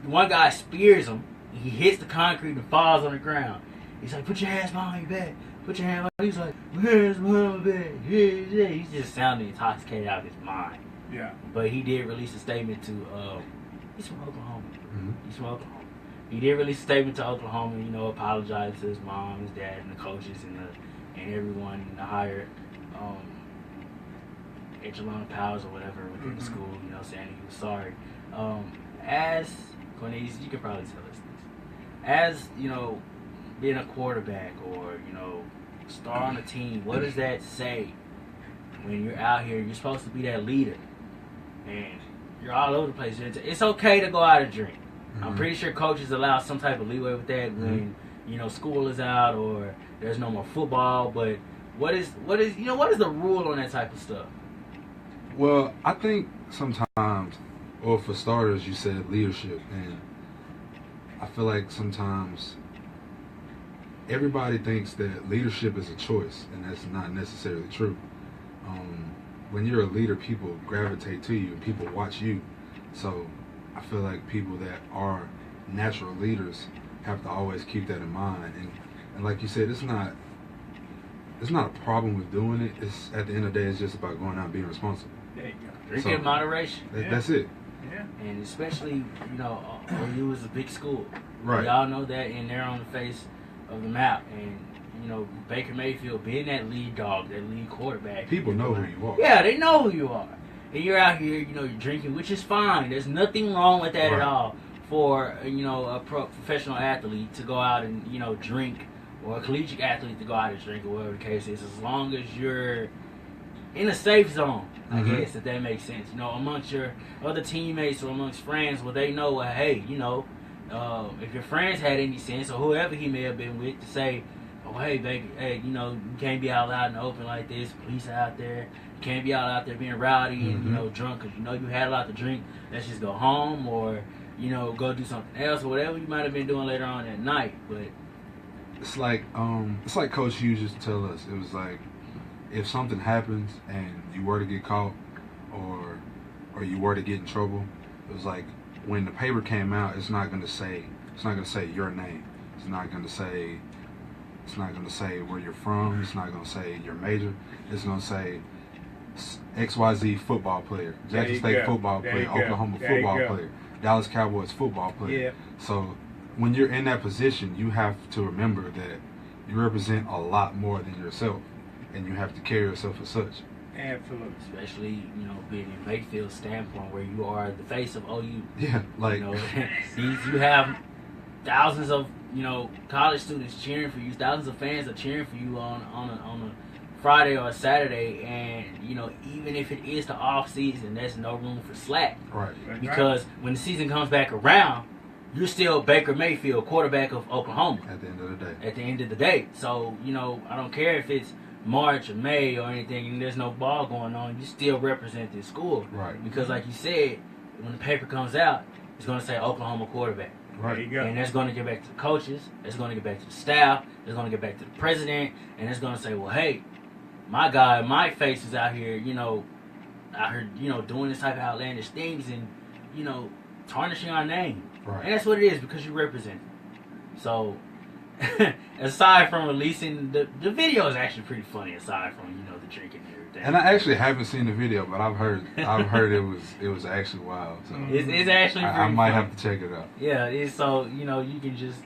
one guy spears him. He hits the concrete and falls on the ground. He's like, "Put your hands behind your back. Put your hands behind." He's like, "Hands behind my back." Yeah. He's just sounding intoxicated out of his mind. Yeah. But he did release a statement to. He's from Oklahoma. Mm-hmm. He's from Oklahoma. He did release a statement to Oklahoma. Apologizing to his mom, his dad, and the coaches and everyone in the higher echelon powers or whatever within the school. Saying he was sorry. As Cornelius, you can probably tell us this. As being a quarterback or star on a team, what does that say when you're out here? You're supposed to be that leader, and you're all over the place. It's okay to go out and drink. Mm-hmm. I'm pretty sure coaches allow some type of leeway with that when school is out or there's no more football. But what is the rule on that type of stuff? Well, I think sometimes, or for starters, you said leadership, and I feel like sometimes everybody thinks that leadership is a choice, and that's not necessarily true. When you're a leader, people gravitate to you and people watch you. So I feel like people that are natural leaders have to always keep that in mind. And like you said, it's not a problem with doing it. It's at the end of the day, it's just about going out and being responsible. There you go. Drink in moderation. That's it. Yeah. And especially, OU is a big school. Right. Y'all know that, and they're on the face of the map. And, Baker Mayfield being that lead dog, that lead quarterback. People know who you are. Yeah, they know who you are. And you're out here, you're drinking, which is fine. There's nothing wrong with that at all for, a professional athlete to go out and, drink, or a collegiate athlete to go out and drink, or whatever the case is, as long as you're in a safe zone, I guess, if that makes sense. Amongst your other teammates or amongst friends, well, they know, hey, if your friends had any sense, or whoever he may have been with, to say, oh, hey, baby, hey, you can't be out loud in the open like this. Police are out there. You can't be out there being rowdy and, drunk because you had a lot to drink. Let's just go home or, go do something else or whatever you might have been doing later on that night. But it's like Coach Hughes used to tell us. It was like, if something happens and you were to get caught or you were to get in trouble, it was like when the paper came out, it's not gonna say your name. It's not gonna say where you're from. It's not gonna say your major. It's gonna say XYZ football player, Jackson State football player, Oklahoma football player, Dallas Cowboys football player. Yeah. So when you're in that position, you have to remember that you represent a lot more than yourself, and you have to carry yourself as such. Absolutely. Especially, being in Mayfield's standpoint where you are the face of OU. Yeah, like you have thousands of college students cheering for you. Thousands of fans are cheering for you on a Friday or a Saturday, and even if it is the off season, there's no room for slack. Right. Because when the season comes back around, you're still Baker Mayfield, quarterback of Oklahoma. At the end of the day. So I don't care if it's March or May or anything, and there's no ball going on. You still represent this school. Right. Because like you said, when the paper comes out, it's going to say Oklahoma quarterback. Right. There you go. And that's going to get back to the coaches. It's going to get back to the staff. It's going to get back to the president. And it's going to say, well, hey, my guy, my face is out here, doing this type of outlandish things and, tarnishing our name. Right. And that's what it is, because you represent it. So, aside from releasing, the video is actually pretty funny, aside from, the drinking and everything. And I actually haven't seen the video, but I've heard it was actually wild. So It's actually pretty I might funny. have to check it out. Yeah, it's so, you can just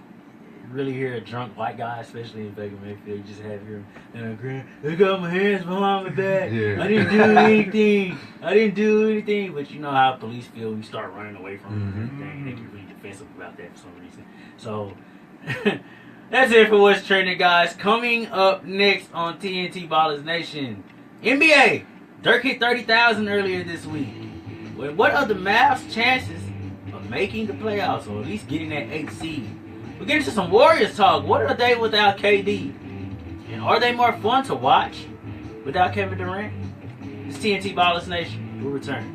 really hear a drunk white guy, especially in Baker Mayfield. You just have him in a grin. I got my hands behind my back. Yeah. I didn't do anything. But you know how police feel when you start running away from them and everything. They get really defensive about that for some reason. So, that's it for What's Trending, guys. Coming up next on TNT Ballers Nation, NBA. Dirk hit 30,000 earlier this week. What are the Mavs' chances of making the playoffs or at least getting that 8th seed. We're getting to some Warriors talk. What are they without KD? And are they more fun to watch without Kevin Durant? It's TNT Ballers Nation. We'll return.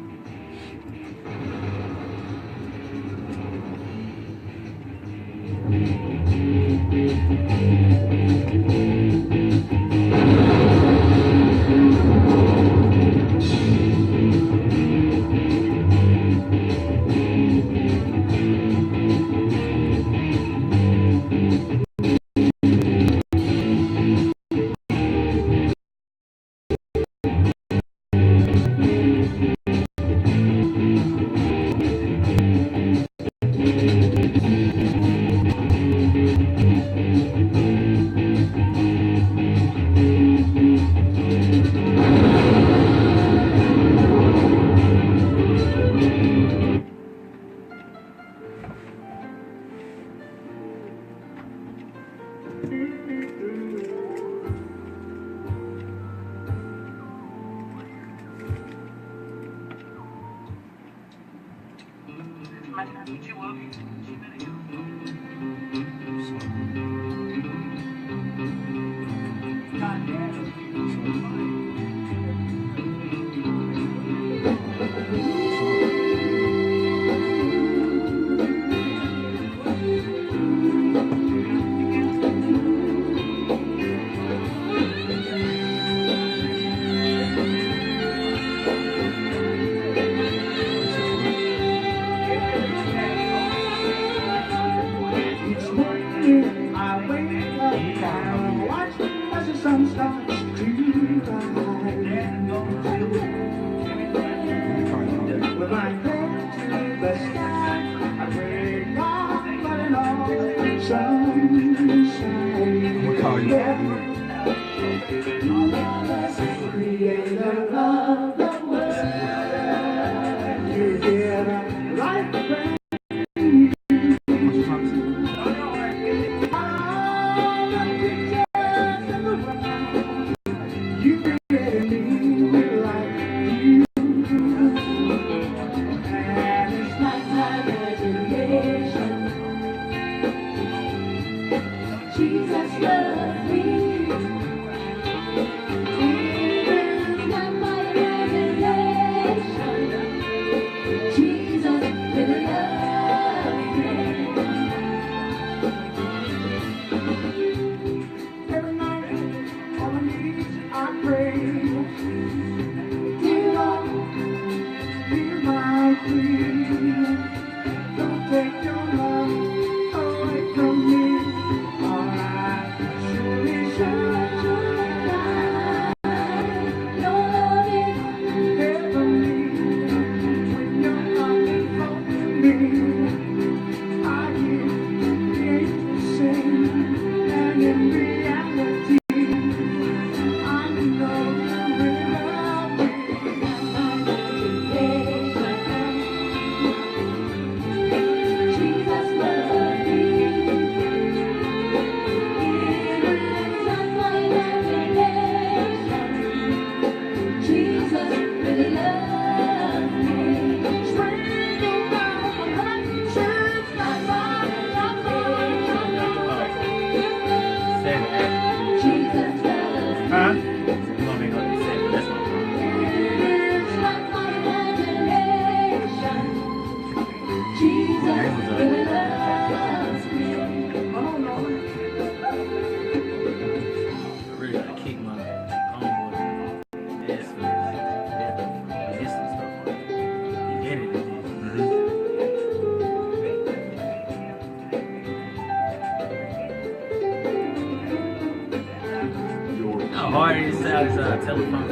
Hard it sounds telephone.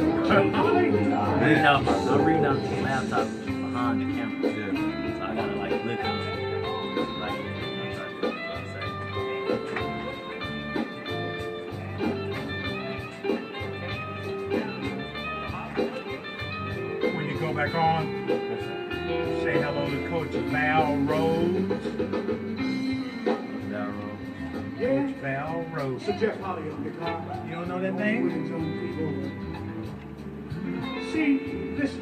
Reading off my laptop behind the camera. Yeah. So I gotta like look up. When you go back on, say hello to Coach Val Rose. Coach Val Rose. So Jeff Holly on guitar. You don't know that name? See, listen.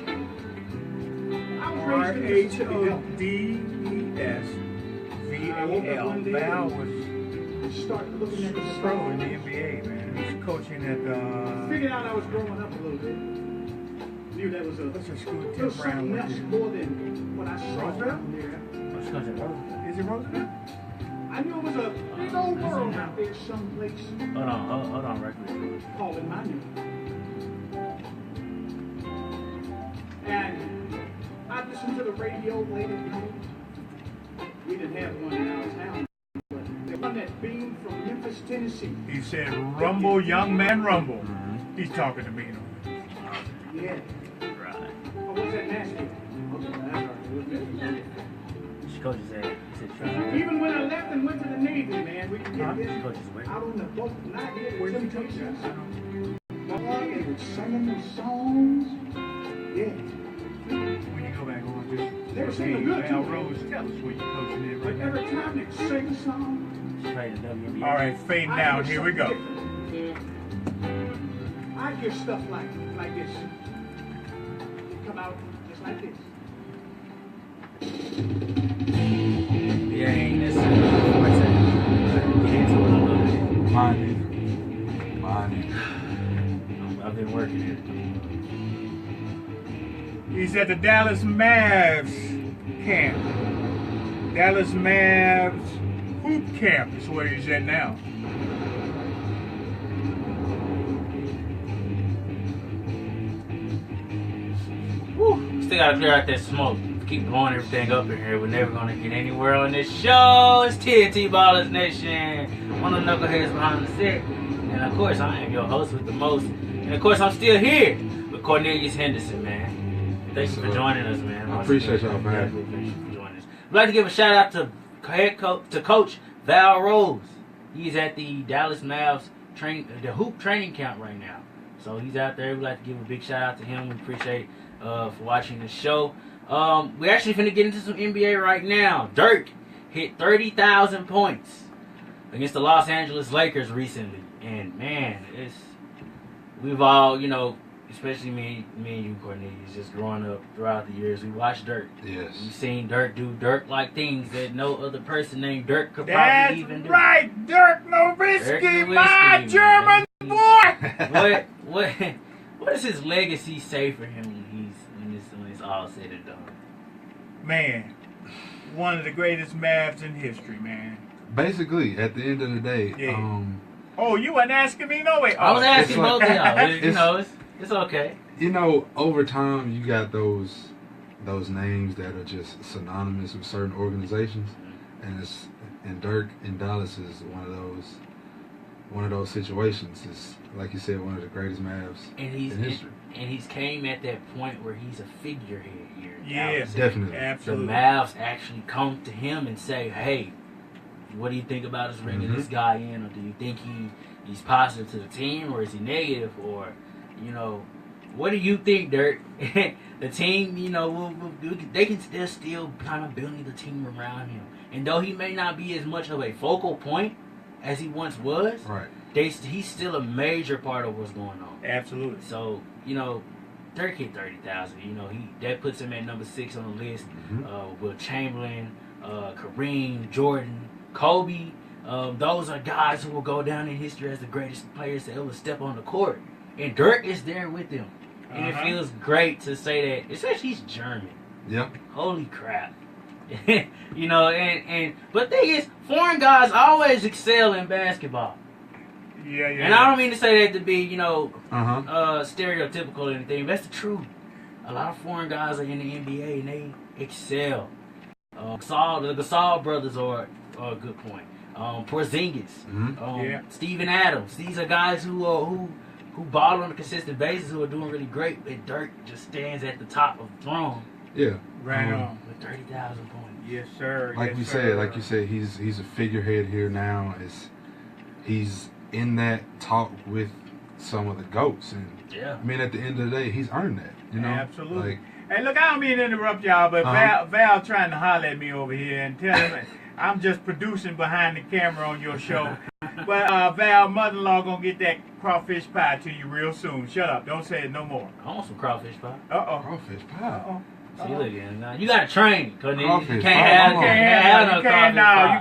I was raised in RHODES. Val. Val was Start looking at the pro stars. in the NBA, man. He's coaching at Figured out I was growing up a little bit. Knew that was what's the school there Tim was Brown something went else to? more than what I saw Roosevelt? out there. Let's go to Roosevelt. Is it Roosevelt? I knew it was a big old world out there someplace Hold on, record. calling my name. And I listened to the radio late at night. We didn't have one in our town, but the one that beamed from Memphis, Tennessee. He said, "Rumble, young man, rumble." He's talking to me. Yeah. Right. Or was that Nashville? Okay, that's right. It was Memphis. She coaches at. Even when I left and went to the Navy, man, we could get this Coaches where? out on the boat, not here with Temptations. Boy, they were singing them songs. Yeah. When you go back on They were just singing good Val too. Rose, tell us where you're coaching at But right now. every time they sing a song, She played in WNBA. All right, fading I down. hear Here we go. something different. I hear stuff like this. It come out just like this. Yeah, ain't necessarily forte. But get into it a little bit. Mine either. I've been working it. He's at the Dallas Mavs camp. Dallas Mavs hoop camp is where he's at now. Woo. Still gotta clear out that smoke. Keep blowing everything up in here. We're never gonna get anywhere on this show. It's TNT Ballers Nation. One of the knuckleheads behind the set. And of course, I am your host with the most. And of course, I'm still here with Cornelius Henderson, man. Thank you for joining us, man. I appreciate y'all, man. Thank you for joining us. I'd like to give a shout out to Coach Val Rose. He's at the Dallas Mavs the hoop training camp right now. So he's out there. We'd like to give a big shout out to him. We appreciate for watching the show. We're actually finna get into some NBA right now. Dirk hit 30,000 points against the Los Angeles Lakers recently. And man, we've all, especially me and you, Cornelius, just growing up throughout the years, we watched Dirk. Yes. We've seen Dirk do Dirk-like things that no other person named Dirk could That's probably even do. right, Dirk Nowitzki, Dirk Nowitzki, my man. German boy. What does his legacy say for him when it's all said and done? Man, one of the greatest Mavs in history, man. Basically, at the end of the day, Yeah. Oh, you weren't asking me? No way. I was asking it's like- both of y'all. it's- It's okay. over time, you got those names that are just synonymous with certain organizations, and Dirk in Dallas is one of those situations. It's like you said, one of the greatest Mavs And in history. he's came at that point where he's a figurehead here. in Yeah, Dallas. Definitely. The absolutely. Mavs actually come to him and say, "Hey, what do you think about us bringing this guy in, or do you think he's positive to the team, or is he negative, or what do you think, Dirk?" The team, they can still kind of building the team around him, and though he may not be as much of a focal point as he once was, Right. he's still a major part of what's going on. Absolutely. So, Dirk hit 30,000. That puts him at number 6 on the list. Will Chamberlain, Kareem, Jordan, Kobe. Those are guys who will go down in history as the greatest players to ever step on the court. And Dirk is there with them. And it feels great to say that, especially he's German. Yep. Holy crap. But the thing is, foreign guys always excel in basketball. Yeah. And I don't mean to say that to be, Uh-huh. stereotypical or anything. That's the truth. A lot of foreign guys are in the NBA and they excel. The Gasol brothers are a good point. Porzingis, Steven Adams. These are guys who ball on a consistent basis, who are doing really great. But Dirk just stands at the top of the throne Yeah. Right on. with 30,000 points. Yes, sir. Like you said, he's a figurehead here now. He's in that talk with some of the GOATs, and Yeah. I mean, at the end of the day, he's earned that. Absolutely. Like, Hey, look, I don't mean to interrupt y'all, but Val trying to holler at me over here and tell him I'm just producing behind the camera on your show. But Val, mother-in-law gonna get that crawfish pie to you real soon. Shut up. Don't say it no more. I want some crawfish pie. Uh-oh. crawfish pie. Uh-oh. See, look at him now. You gotta train, cause you Crawfish. can't have Oh, no, you You can't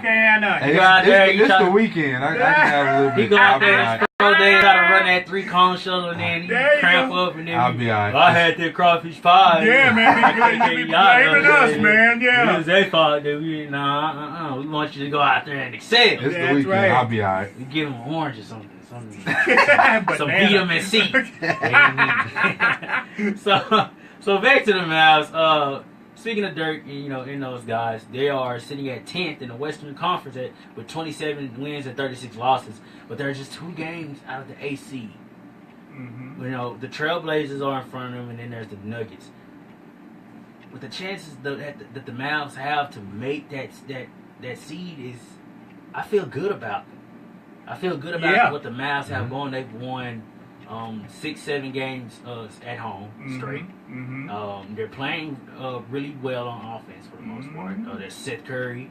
have none. Hey, You out there, you it's try- the weekend. I can have a little bit. He go out there I'll and pro day, gotta run that 3-cone shuttle, and then he There you cramp go. up, and then I'll be alright. I had that crawfish pie. Yeah, man, you be blaming us, man. It Yeah. was their fault that we we want you to go out there and excel. It's the That's weekend. right. I'll be alright. We give them an orange or something. Some Banana. vitamin C. so back to the Mavs. Speaking of Dirk, in those guys, they are sitting at 10th in the Western Conference with 27 wins and 36 losses, but they're just 2 games out of the AC. Mhm. The Trailblazers are in front of them, and then there's the Nuggets. But the chances that the Mavs have to make that seed is, I feel good about them. I feel good about Yeah. what the Mavs have going. They've won 6-7 games at home straight. Mhm. They're playing really well on offense for the most part. There's Seth Curry,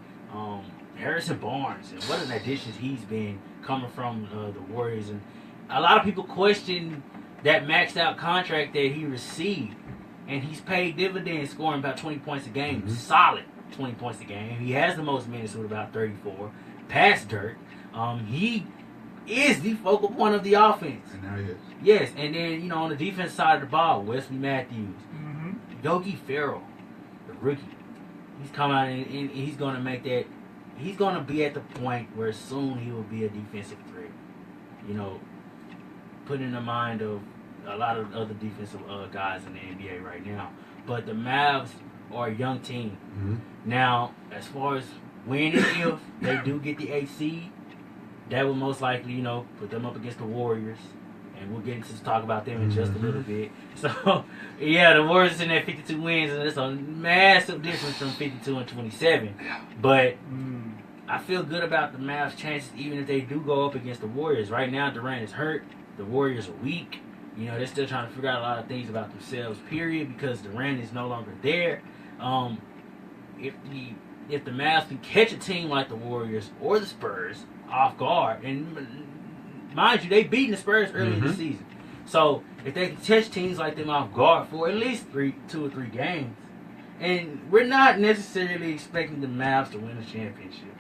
Harrison Barnes, and what an addition he's been coming from the Warriors. And a lot of people question that maxed out contract that he received, and he's paid dividends, scoring about 20 points a game, solid 20 points a game. He has the most minutes with about 34, past Dirk. He is the focal point of the offense. And now he is. Yes, and then, on the defense side of the ball, Wesley Matthews, Mhm. Yogi Ferrell, the rookie. He's come out and he's going to make that. He's going to be at the point where soon he will be a defensive threat. Put in the mind of a lot of other defensive guys in the NBA right now. But the Mavs are a young team. Mhm. Now, as far as when and if they do get the 8th seed, that will most likely, put them up against the Warriors. And we'll get into talk about them in just a little bit. So, yeah, the Warriors in at 52 wins, and it's a massive difference from 52 and 27. But I feel good about the Mavs' chances, even if they do go up against the Warriors. Right now, Durant is hurt. The Warriors are weak. They're still trying to figure out a lot of things about themselves, period, because Durant is no longer there. If the Mavs can catch a team like the Warriors or the Spurs off guard, and mind you, they beaten the Spurs early in the season. So if they can catch teams like them off guard for at least 2 or 3 games, and we're not necessarily expecting the Mavs to win the championship,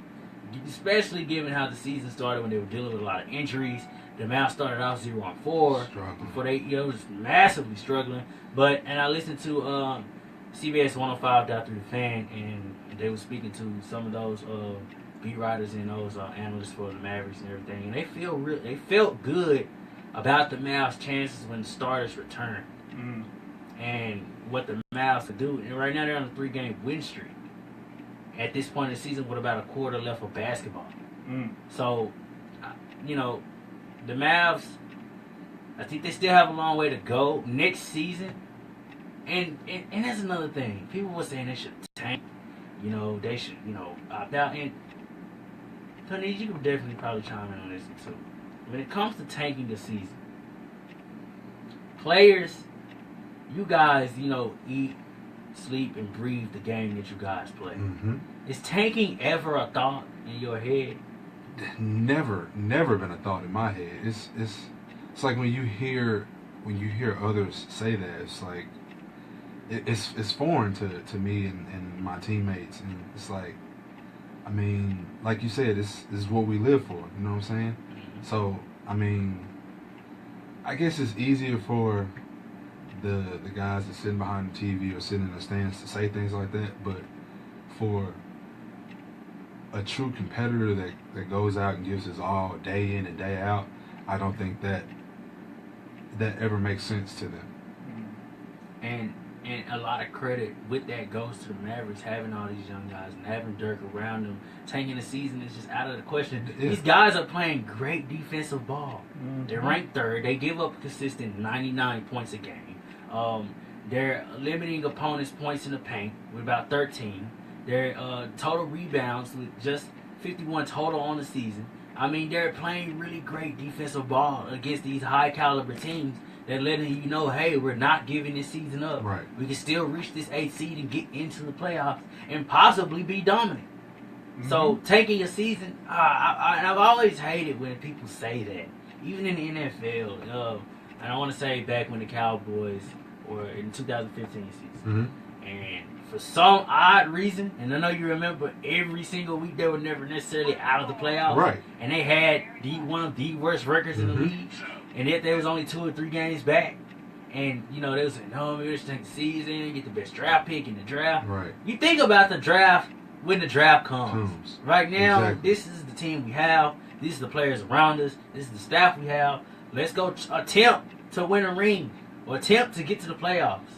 especially given how the season started when they were dealing with a lot of injuries. The Mavs started out 0-4 Struggling. before they was massively struggling. And I listened to CBS 105 down through the fan, and they were speaking to some of those beat writers and those analysts for the Mavericks and everything, and they felt good about the Mavs' chances when the starters returned, and what the Mavs could do. And right now they're on a 3-game win streak. At this point in the season, with about a quarter left of basketball, so the Mavs, I think they still have a long way to go next season. And that's another thing. People were saying they should tank. They should, opt out. And Tony, you could definitely probably chime in on this too. When it comes to tanking the season, players, you guys, eat, sleep, and breathe the game that you guys play. Is tanking ever a thought in your head? Never been a thought in my head. It's like when you hear others say that, it's like it's foreign to me and my teammates, and it's like, I mean, like you said, this is what we live for. You know what I'm saying? So I mean, I guess it's easier for the guys that's sitting behind the TV or sitting in the stands to say things like that, but for a true competitor that goes out and gives his all day in and day out, I don't think that ever makes sense to them. And a lot of credit with that goes to the Mavericks, having all these young guys and having Dirk around them. Tanking the season is just out of the question. Yeah. These guys are playing great defensive ball. They're ranked 3rd. They give up consistent 99 points a game. They're limiting opponents' points in the paint with about 13. Their total rebounds with just 51 total on the season. I mean, they're playing really great defensive ball against these high caliber teams that letting you know, hey, we're not giving this season up. Right. We can still reach this 8th seed and get into the playoffs and possibly be dominant. So taking a season, I've always hated when people say that, even in the NFL. And I want to say back when the Cowboys were in 2015 season. And for some odd reason, and I know you remember every single week they were never necessarily out of the playoffs. Right. And they had one of the worst records in the league. And yet they was only 2 or 3 games back. And, you know, they was saying, no, maybe let's take the season, get the best draft pick in the draft. Right. You think about the draft when the draft comes. Right now, Exactly. this is the team we have. These are the players around us. This is the staff we have. Let's go attempt to win a ring or attempt to get to the playoffs.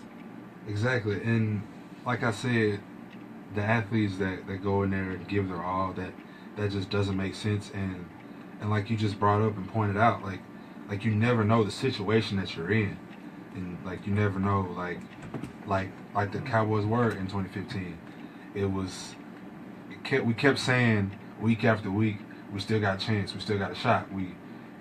Exactly. And like I said, the athletes that go in there and give their all, that just doesn't make sense. And like you just brought up and pointed out, like you never know the situation that you're in. And like you never know, like the Cowboys were in 2015. We kept saying week after week, we still got a chance, we still got a shot.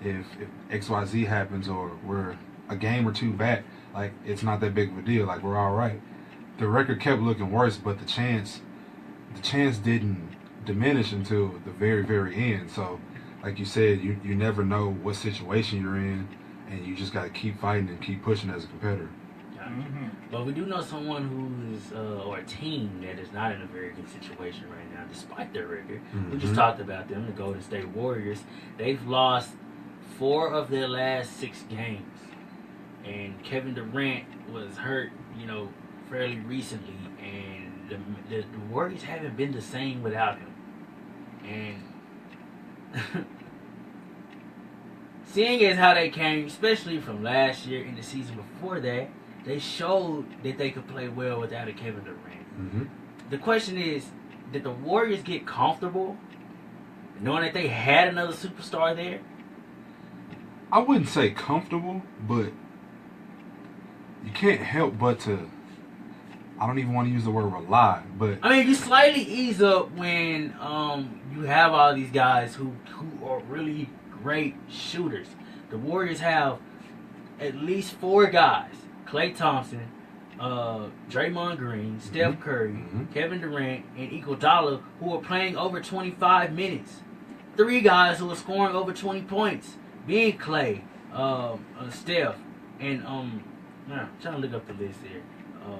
If XYZ happens or we're a game or 2 back, like it's not that big of a deal. Like we're all right. The record kept looking worse, but the chance didn't diminish until the very, very end. So, like you said, you never know what situation you're in, and you just got to keep fighting and keep pushing as a competitor. But we do know someone who is, or a team that is not in a very good situation right now, despite their record. We just talked about them, the Golden State Warriors. They've lost 4 of their last 6 games. And Kevin Durant was hurt, you know, fairly recently. And the Warriors haven't been the same without him. And seeing as how they came, especially from last year and the season before that, they showed that they could play well without a Kevin Durant. The question is, did the Warriors get comfortable knowing that they had another superstar there? I wouldn't say comfortable, but you can't help but to, I don't even want to use the word rely, but I mean, you slightly ease up when you have all these guys who are really great shooters. The Warriors have at least 4 guys: Klay Thompson, Draymond Green, Steph Curry, Kevin Durant, and Iguodala, who are playing over 25 minutes. 3 guys who are scoring over 20 points, being Klay, Steph, and I'm trying to look up the list here.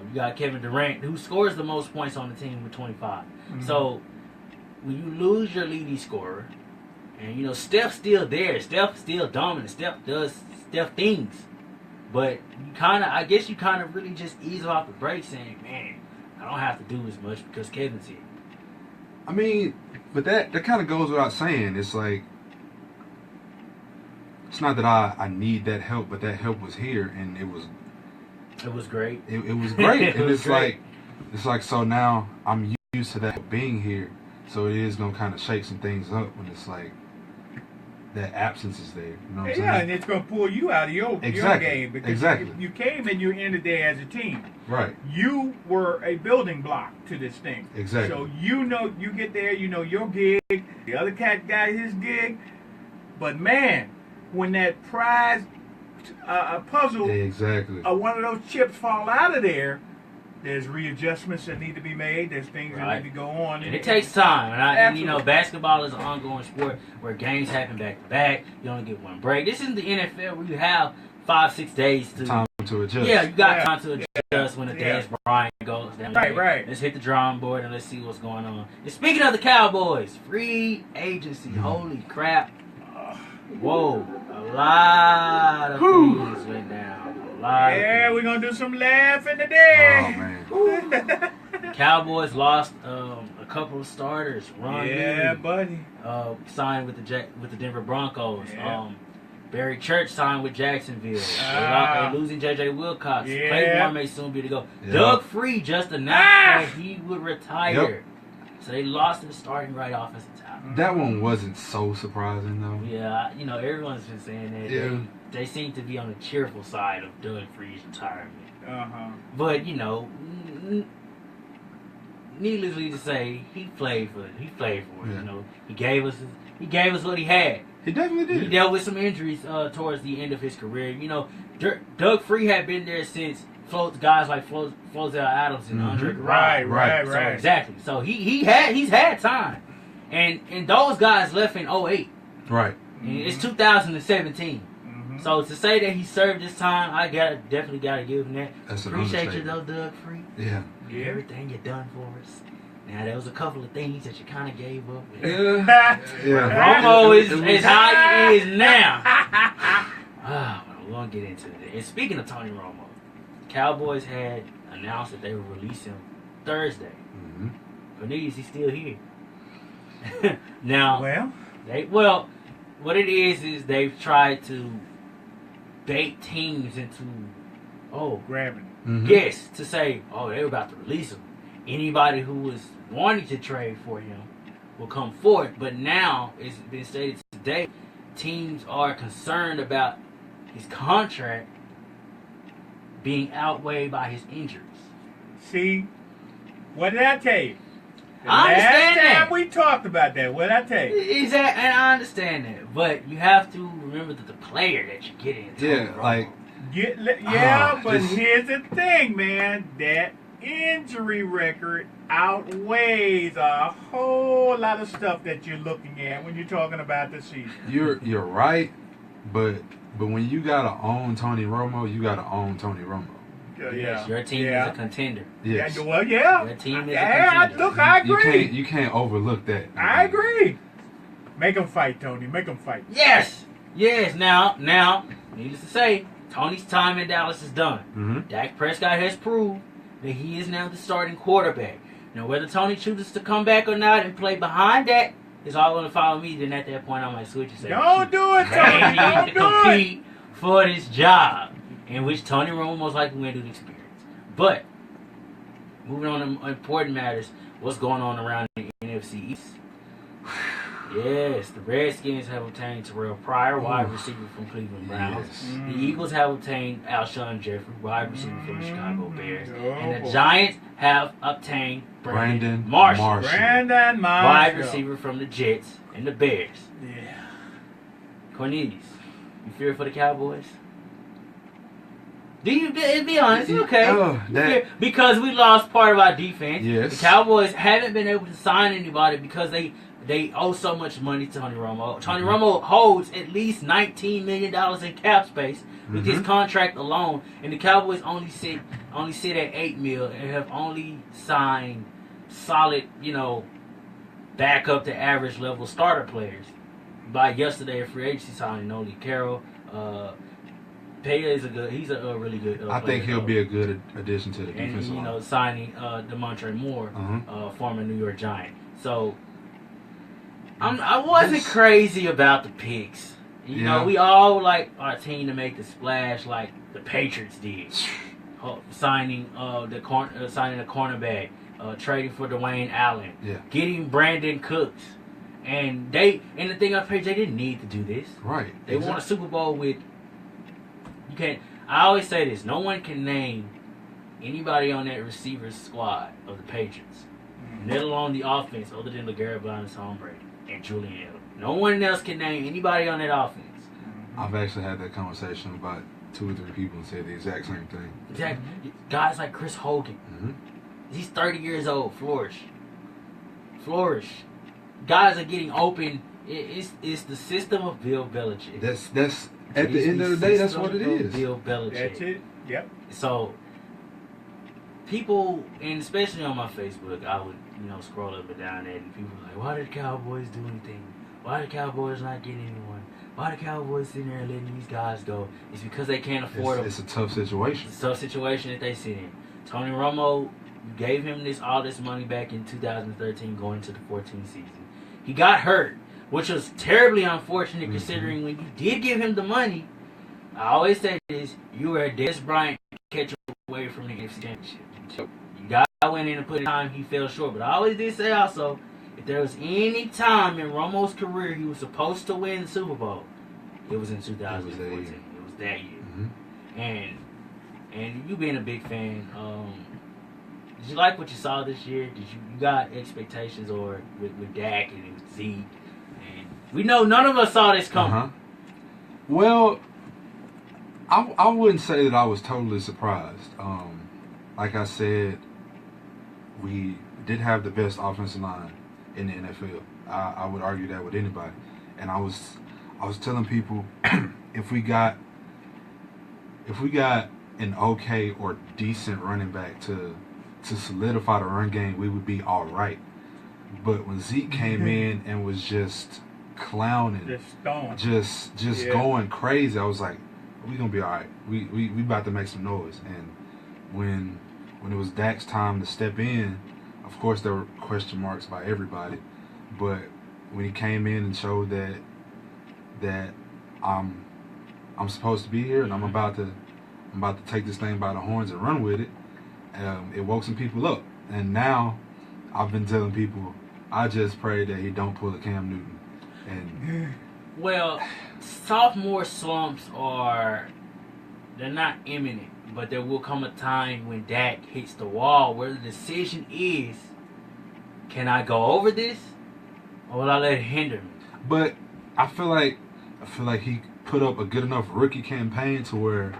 You got Kevin Durant, who scores the most points on the team with 25. So when you lose your leading scorer, and you know Steph's still there, Steph's still dominant, Steph does Steph things, but I guess you kind of really just ease off the brakes, saying, man, I don't have to do as much because Kevin's here. I mean, but that kind of goes without saying. It's like, it's not that I need that help, but that help was here, and it was great. It was great. It And was great. it's like so now I'm used to that being here, so it is gonna kind of shake some things up when it's like that absence is there. You know what I'm saying? Yeah, and it's going to pull you out of your game because you came and you ended there as a team. Right. You were a building block to this thing. Exactly. So you know, you get there, you know your gig, the other cat got his gig, but man, when that prize puzzle, exactly, one of those chips fall out of there, there's readjustments that need to be made. There's things that need to go on. And it takes time. And you know, basketball is an ongoing sport where games happen back to back. You only get 1 break. This isn't the NFL where you have 5-6 days to time to adjust. Yeah, you got time to adjust when the Dez Bryant goes down. Right. Let's hit the drawing board and let's see what's going on. And speaking of the Cowboys, free agency. Holy crap. Whoa. A lot of things went down. Yeah, we're going to do some laughing today. Oh, man. Cowboys lost a couple of starters. Ron Neely, buddy. Signed with the Denver Broncos. Yeah. Barry Church signed with Jacksonville. They're losing J.J. Wilcox. Claymore may soon be to go. Doug Free just announced that he would retire. So they lost their starting right offensive tackle. That one wasn't so surprising, though. Yeah, you know, everyone's been saying that. Yeah. They seem to be on the cheerful side of Doug Free's retirement. But, you know, needlessly to say, he played for it. You know, he gave us what he had. He definitely did. He dealt with some injuries towards the end of his career. You know, Doug Free had been there since guys like Flozell Adams and Andre Guerrero. Right. So, exactly. So he's had time, and those guys left in 2008. Right. And it's 2017. So to say that he served his time, I definitely gotta give him that. That's an Appreciate you though, understatement. Doug Free. Yeah. Yeah. Everything you done for us. Now there was a couple of things that you kind of gave up. Yeah. Romo is how he is now. Well, we're gonna get into it. And speaking of Tony Romo, Cowboys had announced that they would release him Thursday. Mm-hmm. Cornelius, he's still here. Now, Well, what it is they've tried to bait teams into, grabbing. Mm-hmm. yes, to say, they were about to release him. Anybody who was wanting to trade for him will come forward. But now, it's been stated today, teams are concerned about his contract being outweighed by his injuries. See, what did I tell you? The I understand last time that. we talked about that, what did I tell you? Exactly, and I understand that. But you have to remember that the player that you get into. Yeah, like But just- here's the thing, man. That injury record outweighs a whole lot of stuff that you're looking at when you're talking about the season. You're right, but when you gotta own Tony Romo, you gotta own Tony Romo. Yes, your team is a contender. Yes. Well, yeah. Your team is a Yeah, contender. look, I agree. You can't overlook that. I agree. Make them fight, Tony. Make them fight. Yes. Now, needless to say, Tony's time in Dallas is done. Mm-hmm. Dak Prescott has proved that he is now the starting quarterback. Now, whether Tony chooses to come back or not and play behind Dak is all going to follow me. Then at that point, I might switch and say, Don't do it, they Tony. need Don't to do it. compete for this job, in which Tony Romo most likely went through the experience. But moving on to important matters, what's going on around the NFC East? Yes, the Redskins have obtained Terrell Pryor, wide receiver from Cleveland Browns. Yes. The Eagles have obtained Alshon Jeffrey, wide receiver from the Chicago Bears. Oh, And the boy. Giants have obtained Brandon Brandon Marshall, Marshall. Brandon Marshall. wide receiver from the Jets and the Bears. Yeah. Cornelius, you fear for the Cowboys? Do you? Be honest, okay. Oh, You that- fear- because we lost part of our defense. Yes. The Cowboys haven't been able to sign anybody because they owe so much money to Tony Romo. Tony Romo holds at least $19 million in cap space with his contract alone, and the Cowboys only sit at $8 million and have only signed solid, back up to average level starter players. By yesterday, a free agency signing Noli Carroll. Paya is he's a really good. I think player, he'll be a good addition to the and defensive line. signing DeMontre Moore, former New York Giant. So I wasn't crazy about the picks. You know, we all like our team to make the splash like the Patriots did, signing a cornerback, trading for Dwayne Allen, getting Brandon Cooks, and the thing about Patriots, they didn't need to do this. Right. They won a Super Bowl with. You can't. I always say this: no one can name anybody on that receivers squad of the Patriots, let alone the offense, other than LeGarrette Blount, Tom Brady, and Julian Edelman. No one else can name anybody on that offense. I've actually had that conversation with about 2 or 3 people and said the exact same thing. Exactly. Guys like Chris Hogan. He's 30 years old. Flourish. Guys are getting open. It's the system of Bill Belichick. That's at the end of the day, that's what it is. Bill Belichick. That's it. Yep. So people, and especially on my Facebook, I would scroll up and down there, and people were like, "Why did the Cowboys do anything? Why did the Cowboys not get anyone? Why the Cowboys sitting there letting these guys go?" It's because they can't afford them. It's a tough situation. It's a tough situation that they sit in. Tony Romo gave him all this money back in 2013 going into the 14th season. He got hurt, which was terribly unfortunate considering when you did give him the money. I always say this: you were a Des Bryant catch away from the NFC Championship. You got went in and put in time, he fell short. But I always did say also, if there was any time in Romo's career he was supposed to win the Super Bowl, it was in 2014. It was that year. And you being a big fan, did you like what you saw this year? Did you got expectations or with Dak and Zeke? And we know none of us saw this coming. Well, I wouldn't say that I was totally surprised. Like I said, we did have the best offensive line in the NFL. I would argue that with anybody. And I was telling people, if we got if we got an okay or decent running back to solidify the run game, we would be all right. But when Zeke came in and was just clowning, just going crazy, I was like, we gonna be all right. We about to make some noise. And when it was Dak's time to step in, of course there were question marks by everybody. But when he came in and showed that I'm supposed to be here and I'm about to take this thing by the horns and run with it, it woke some people up. And now I've been telling people, I just pray that he don't pull a Cam Newton. And well, sophomore slumps they're not imminent, but there will come a time when Dak hits the wall where the decision is, can I go over this or will I let it hinder me? But I feel like he put up a good enough rookie campaign to where,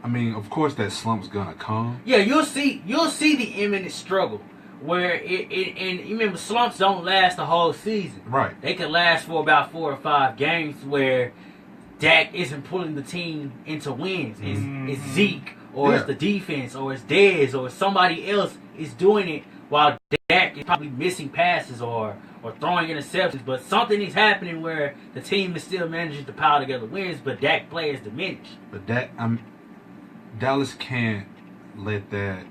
I mean, of course that slump's gonna come. Yeah, you'll see the imminent struggle where and you remember slumps don't last the whole season. Right. They could last for about 4 or 5 games where Dak isn't pulling the team into wins. It's Zeke or it's the defense or it's Dez or somebody else is doing it while Dak is probably missing passes or throwing interceptions. But something is happening where the team is still managing to pile together wins, but Dak players diminish. But Dallas can't let that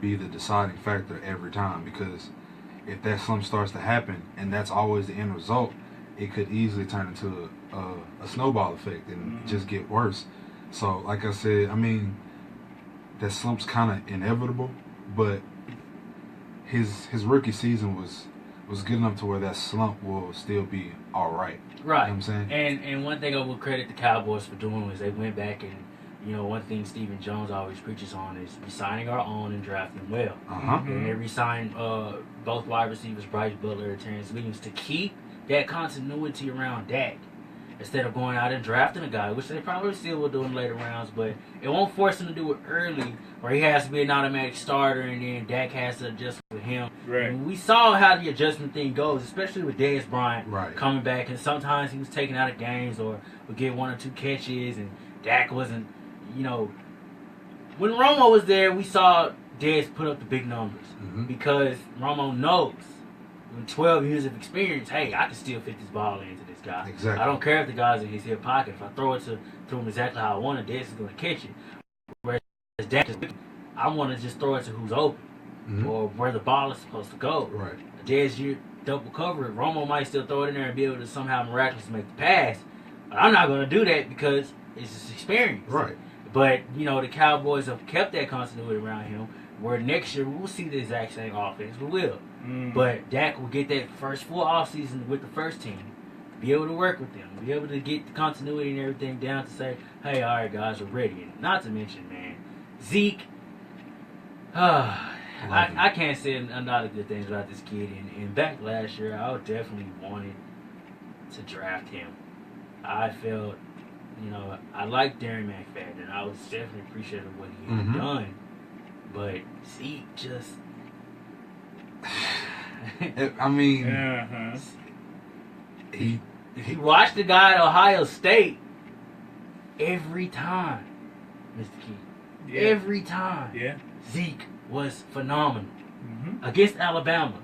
be the deciding factor every time, because if that slump starts to happen and that's always the end result, it could easily turn into a snowball effect and just get worse. So, like I said, I mean, that slump's kind of inevitable, but his rookie season was good enough to where that slump will still be all right. Right. You know what I'm saying? And one thing I will credit the Cowboys for doing was they went back and, one thing Stephen Jones always preaches on is resigning our own and drafting well. And they resigned both wide receivers, Bryce Butler and Terrence Williams, to keep that continuity around Dak instead of going out and drafting a guy, which they probably still will do in later rounds, but it won't force him to do it early where he has to be an automatic starter and then Dak has to adjust with him. Right. And we saw how the adjustment thing goes, especially with Dez Bryant coming back, and sometimes he was taken out of games or would get 1 or 2 catches and Dak wasn't. When Romo was there, we saw Dez put up the big numbers because Romo knows with 12 years of experience, hey, I can still fit this ball into this guy. Exactly. I don't care if the guy's in his hip pocket. If I throw it to him exactly how I want it, Dez is going to catch it. Whereas Dak I want to just throw it to who's open or where the ball is supposed to go. Right. Dez, you double cover it. Romo might still throw it in there and be able to somehow miraculously make the pass. But I'm not going to do that because it's his experience. Right. But, the Cowboys have kept that continuity around him, where next year we'll see the exact same offense. We will. But Dak will get that first full offseason with the first team, be able to work with them, be able to get the continuity and everything down to say, hey, all right, guys, we're ready. And not to mention, man, Zeke, I can't say a lot of good things about this kid. And back last year, I definitely wanted to draft him. I felt... I like Darren McFadden. I was definitely appreciative of what he had done. But Zeke just... I mean... If you watch the guy at Ohio State, every time, Mr. Key, every time, Zeke was phenomenal. Against Alabama,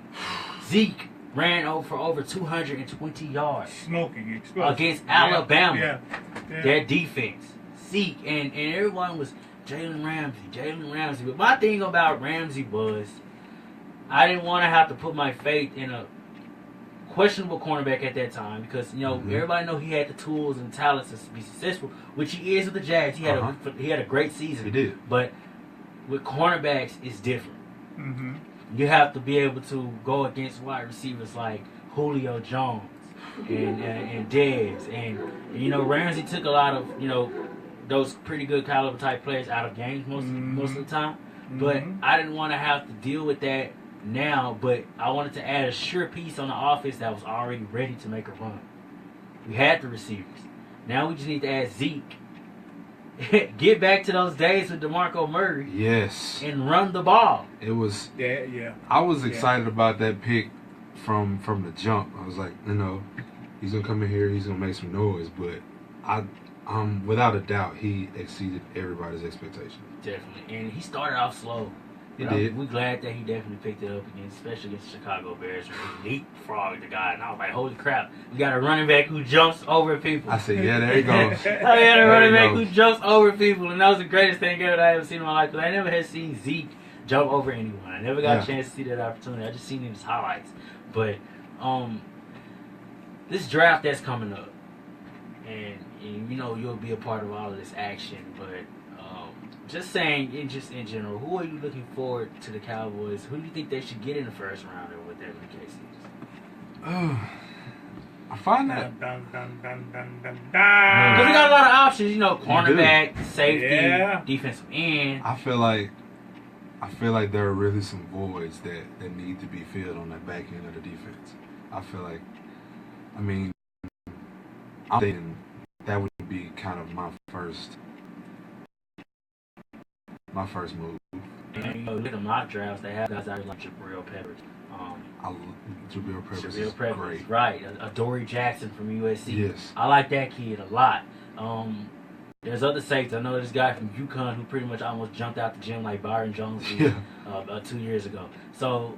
Zeke ran for over 220 yards. Smoking, explosive. Against Alabama. Yeah. That defense. Zeke. And everyone was Jalen Ramsey. But my thing about Ramsey was I didn't want to have to put my faith in a questionable cornerback at that time because, everybody know he had the tools and talents to be successful, which he is with the Jags. He had a great season. He did. But with cornerbacks, it's different. You have to be able to go against wide receivers like Julio Jones and Dez. And, Ramsey took a lot of, those pretty good caliber type players out of games most of the time. But I didn't want to have to deal with that now, but I wanted to add a sure piece on the offense that was already ready to make a run. We had the receivers. Now we just need to add Zeke. Get back to those days with DeMarco Murray. Yes. And run the ball. It was. Yeah. I was excited about that pick from the jump. I was like, he's gonna come in here, he's gonna make some noise. But without a doubt, he exceeded everybody's expectations. Definitely. And he started off slow. He But did. we're glad that he definitely picked it up against, especially against the Chicago Bears, where he leapfrogged the guy. And I was like, holy crap, we got a running back who jumps over people. I said, yeah, there he goes. I had a There running he back goes. who jumps over people, and that was the greatest thing ever that I ever seen in my life. Because I never had seen Zeke jump over anyone. I never got Yeah. a chance to see that opportunity. I just seen his highlights. But this draft that's coming up, and you know you'll be a part of all of this action. But just saying, in general, who are you looking forward to the Cowboys? Who do you think they should get in the first round, or whatever the case is? I find that Dun, dun, dun, dun, dun, Because we got a lot of options, you know, do. cornerback, safety, Yeah. defensive end. I feel like there are really some voids that need to be filled on that back end of the defense. I feel like, I mean, I'm thinking that would be kind of my first move. And you know, look at the mock drafts, they have guys out there like Jabril Peppers. Jabril Peppers is Jabril Peppers, great. right. A Dory Jackson from USC. Yes. I like that kid a lot. There's other safeties. I know this guy from UConn who pretty much almost jumped out the gym like Byron Jones did Yeah. about 2 years ago. So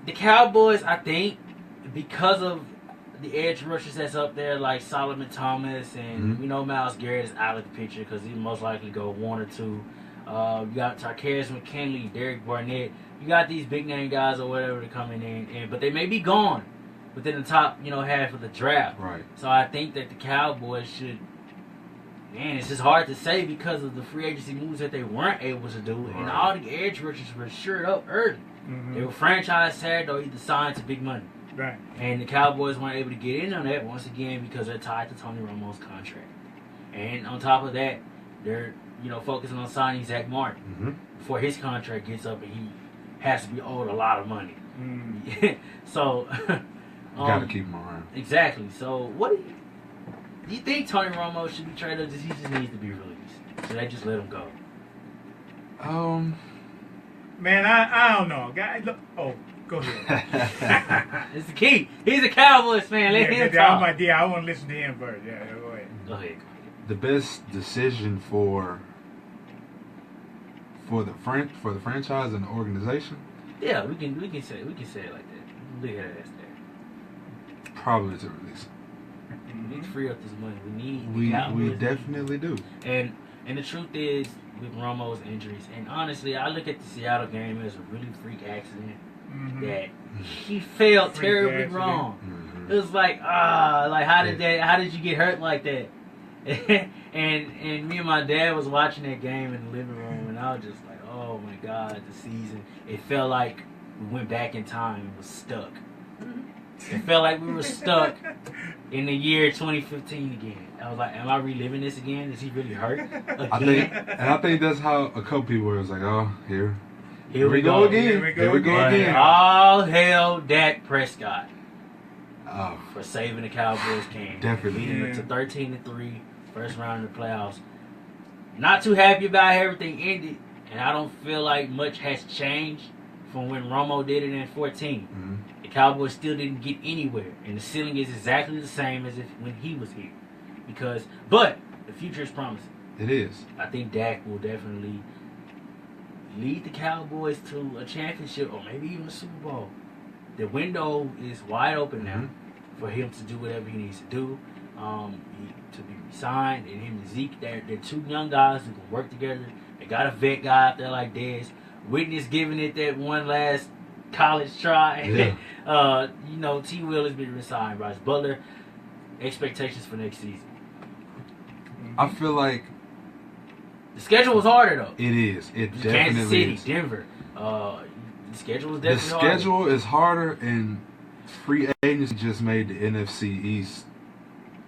the Cowboys, I think, because of the edge rushers that's up there like Solomon Thomas and Mhm. we know Myles Garrett is out of the picture because he'll most likely go 1 or 2. You got Tarkarius McKinley, Derek Barnett. You got these big name guys or whatever coming in, but they may be gone within the top, half of the draft. Right. So I think that the Cowboys should. Man, it's just hard to say because of the free agency moves that they weren't able to do, and Right. all the edge rushers were shored up early. They were franchise tagged or either signed to big money. Right. And the Cowboys weren't able to get in on that once again because they're tied to Tony Romo's contract. And on top of that, they're focusing on signing Zach Martin Mm-hmm. before his contract gets up and he has to be owed a lot of money. So, Got to keep him around. exactly. So, what do you think Tony Romo should be traded, or does he just needs to be released? Should they just let him go? Man, I don't know. Guy, look, go ahead. It's the key. He's a Cowboys fan. Let him talk. I want to listen to him first. Yeah, go ahead. Go ahead. The best decision for the franchise and the organization, Yeah, we can say it like that. Look at it as that. probably to release him. We need to free up this money. We need the We Cowboys. definitely do. And the truth is, with Romo's injuries, and honestly, I look at the Seattle game as a really freak accident that he failed Freak terribly accident. wrong. Mm-hmm. It was like how did you get hurt like that? and me and my dad was watching that game in the living room, and I was just like, oh my God, the season. It felt like we went back in time and was stuck. It felt like we were stuck in the year 2015 again. I was like, am I reliving this again? Is he really hurt again? I think that's how a couple people were. It was like, oh, here we go again. Here we go Here we go again. again. All hail Dak Prescott Oh, for saving the Cowboys game. Definitely. Leading them to 13-3, first round of the playoffs. Not too happy about how everything ended, and I don't feel like much has changed from when Romo did it in 14. mhm. The Cowboys still didn't get anywhere, and the ceiling is exactly the same as if when he was here. But the future is promising. It is. I think Dak will definitely lead the Cowboys to a championship or maybe even a Super Bowl. The window is wide open now for him to do whatever he needs to do. To be signed, and him and Zeke, they're two young guys who can work together. They got a vet guy out there like Dez. Whitney's giving it that one last college try. Yeah. T. Will has been resigned. Bryce Butler. Expectations for next season. I feel like The schedule was harder though. it is. It Kansas definitely City, is. Denver. The schedule was The definitely harder. schedule is harder, and free agency just made the NFC East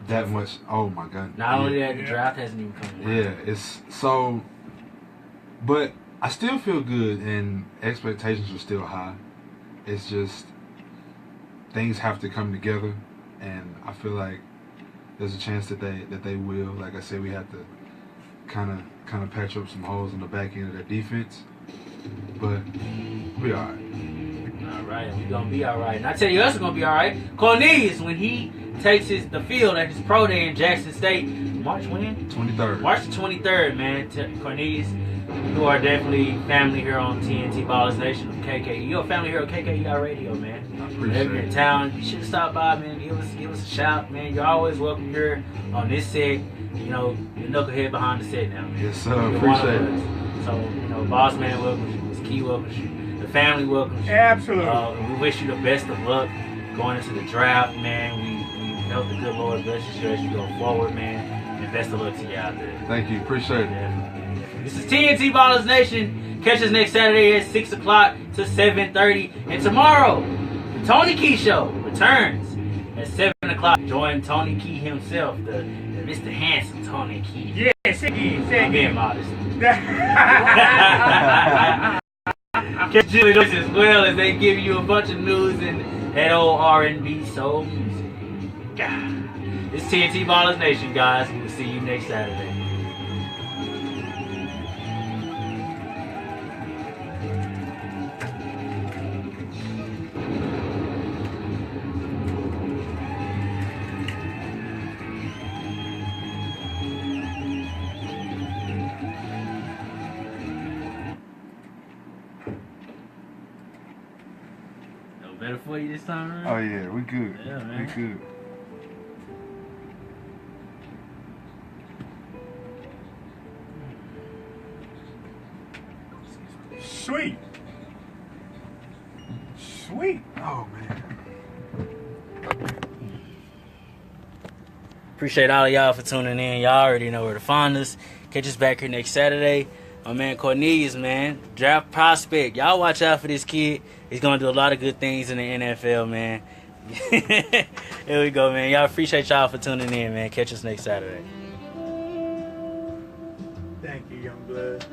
that much. Oh my God! Not only yeah. that, the draft hasn't even come around. Yeah, it's so. But I still feel good, and expectations are still high. It's just things have to come together, and I feel like there's a chance that they will. Like I said, we have to kind of patch up some holes in the back end of that defense, but we all right. All right, we're gonna be all right. And I tell you, us gonna be all right. Cornelius, when he takes the field at his pro day in Jackson State. March when? 23rd. March the 23rd, man. Cornelius, you are definitely family here on TNT Ballers Nation of KKE. You're a family here on KKER Radio, man. I If appreciate you're in it. town, you should stop by, man. Give us a shout, man. You're always welcome here on this set. You know, the knucklehead behind the set now, man. Yes, sir. You're one of Appreciate it. us. So, you know, Boss Man welcomes you. His Key welcomes you. The family welcomes you. Absolutely. We wish you the best of luck going into the draft, man. We hope the good Lord blesses you as you go forward, man. And best of luck to you out there. Thank you. Appreciate it. Definitely. This is TNT Ballers Nation. Catch us next Saturday at 6 o'clock to 7:30. And tomorrow, the Tony Key Show returns at 7 o'clock. Join Tony Key himself, the Mr. Handsome Tony Key. Yeah, say again, say I'm being again. modest. Catch Julie Joyce as well as they give you a bunch of news and that old R&B soul music. God. It's TNT Ballers Nation, guys. We'll see you next Saturday. No better for you this time around? Oh yeah, we good. Yeah, man. We good. Sweet. Sweet. Oh man. Appreciate all of y'all for tuning in. Y'all already know where to find us. Catch us back here next Saturday. My man Cornelius, man, draft prospect. Y'all watch out for this kid. He's gonna do a lot of good things in the NFL, man. Here we go, man. Y'all appreciate y'all for tuning in, man. Catch us next Saturday. Thank you, young blood.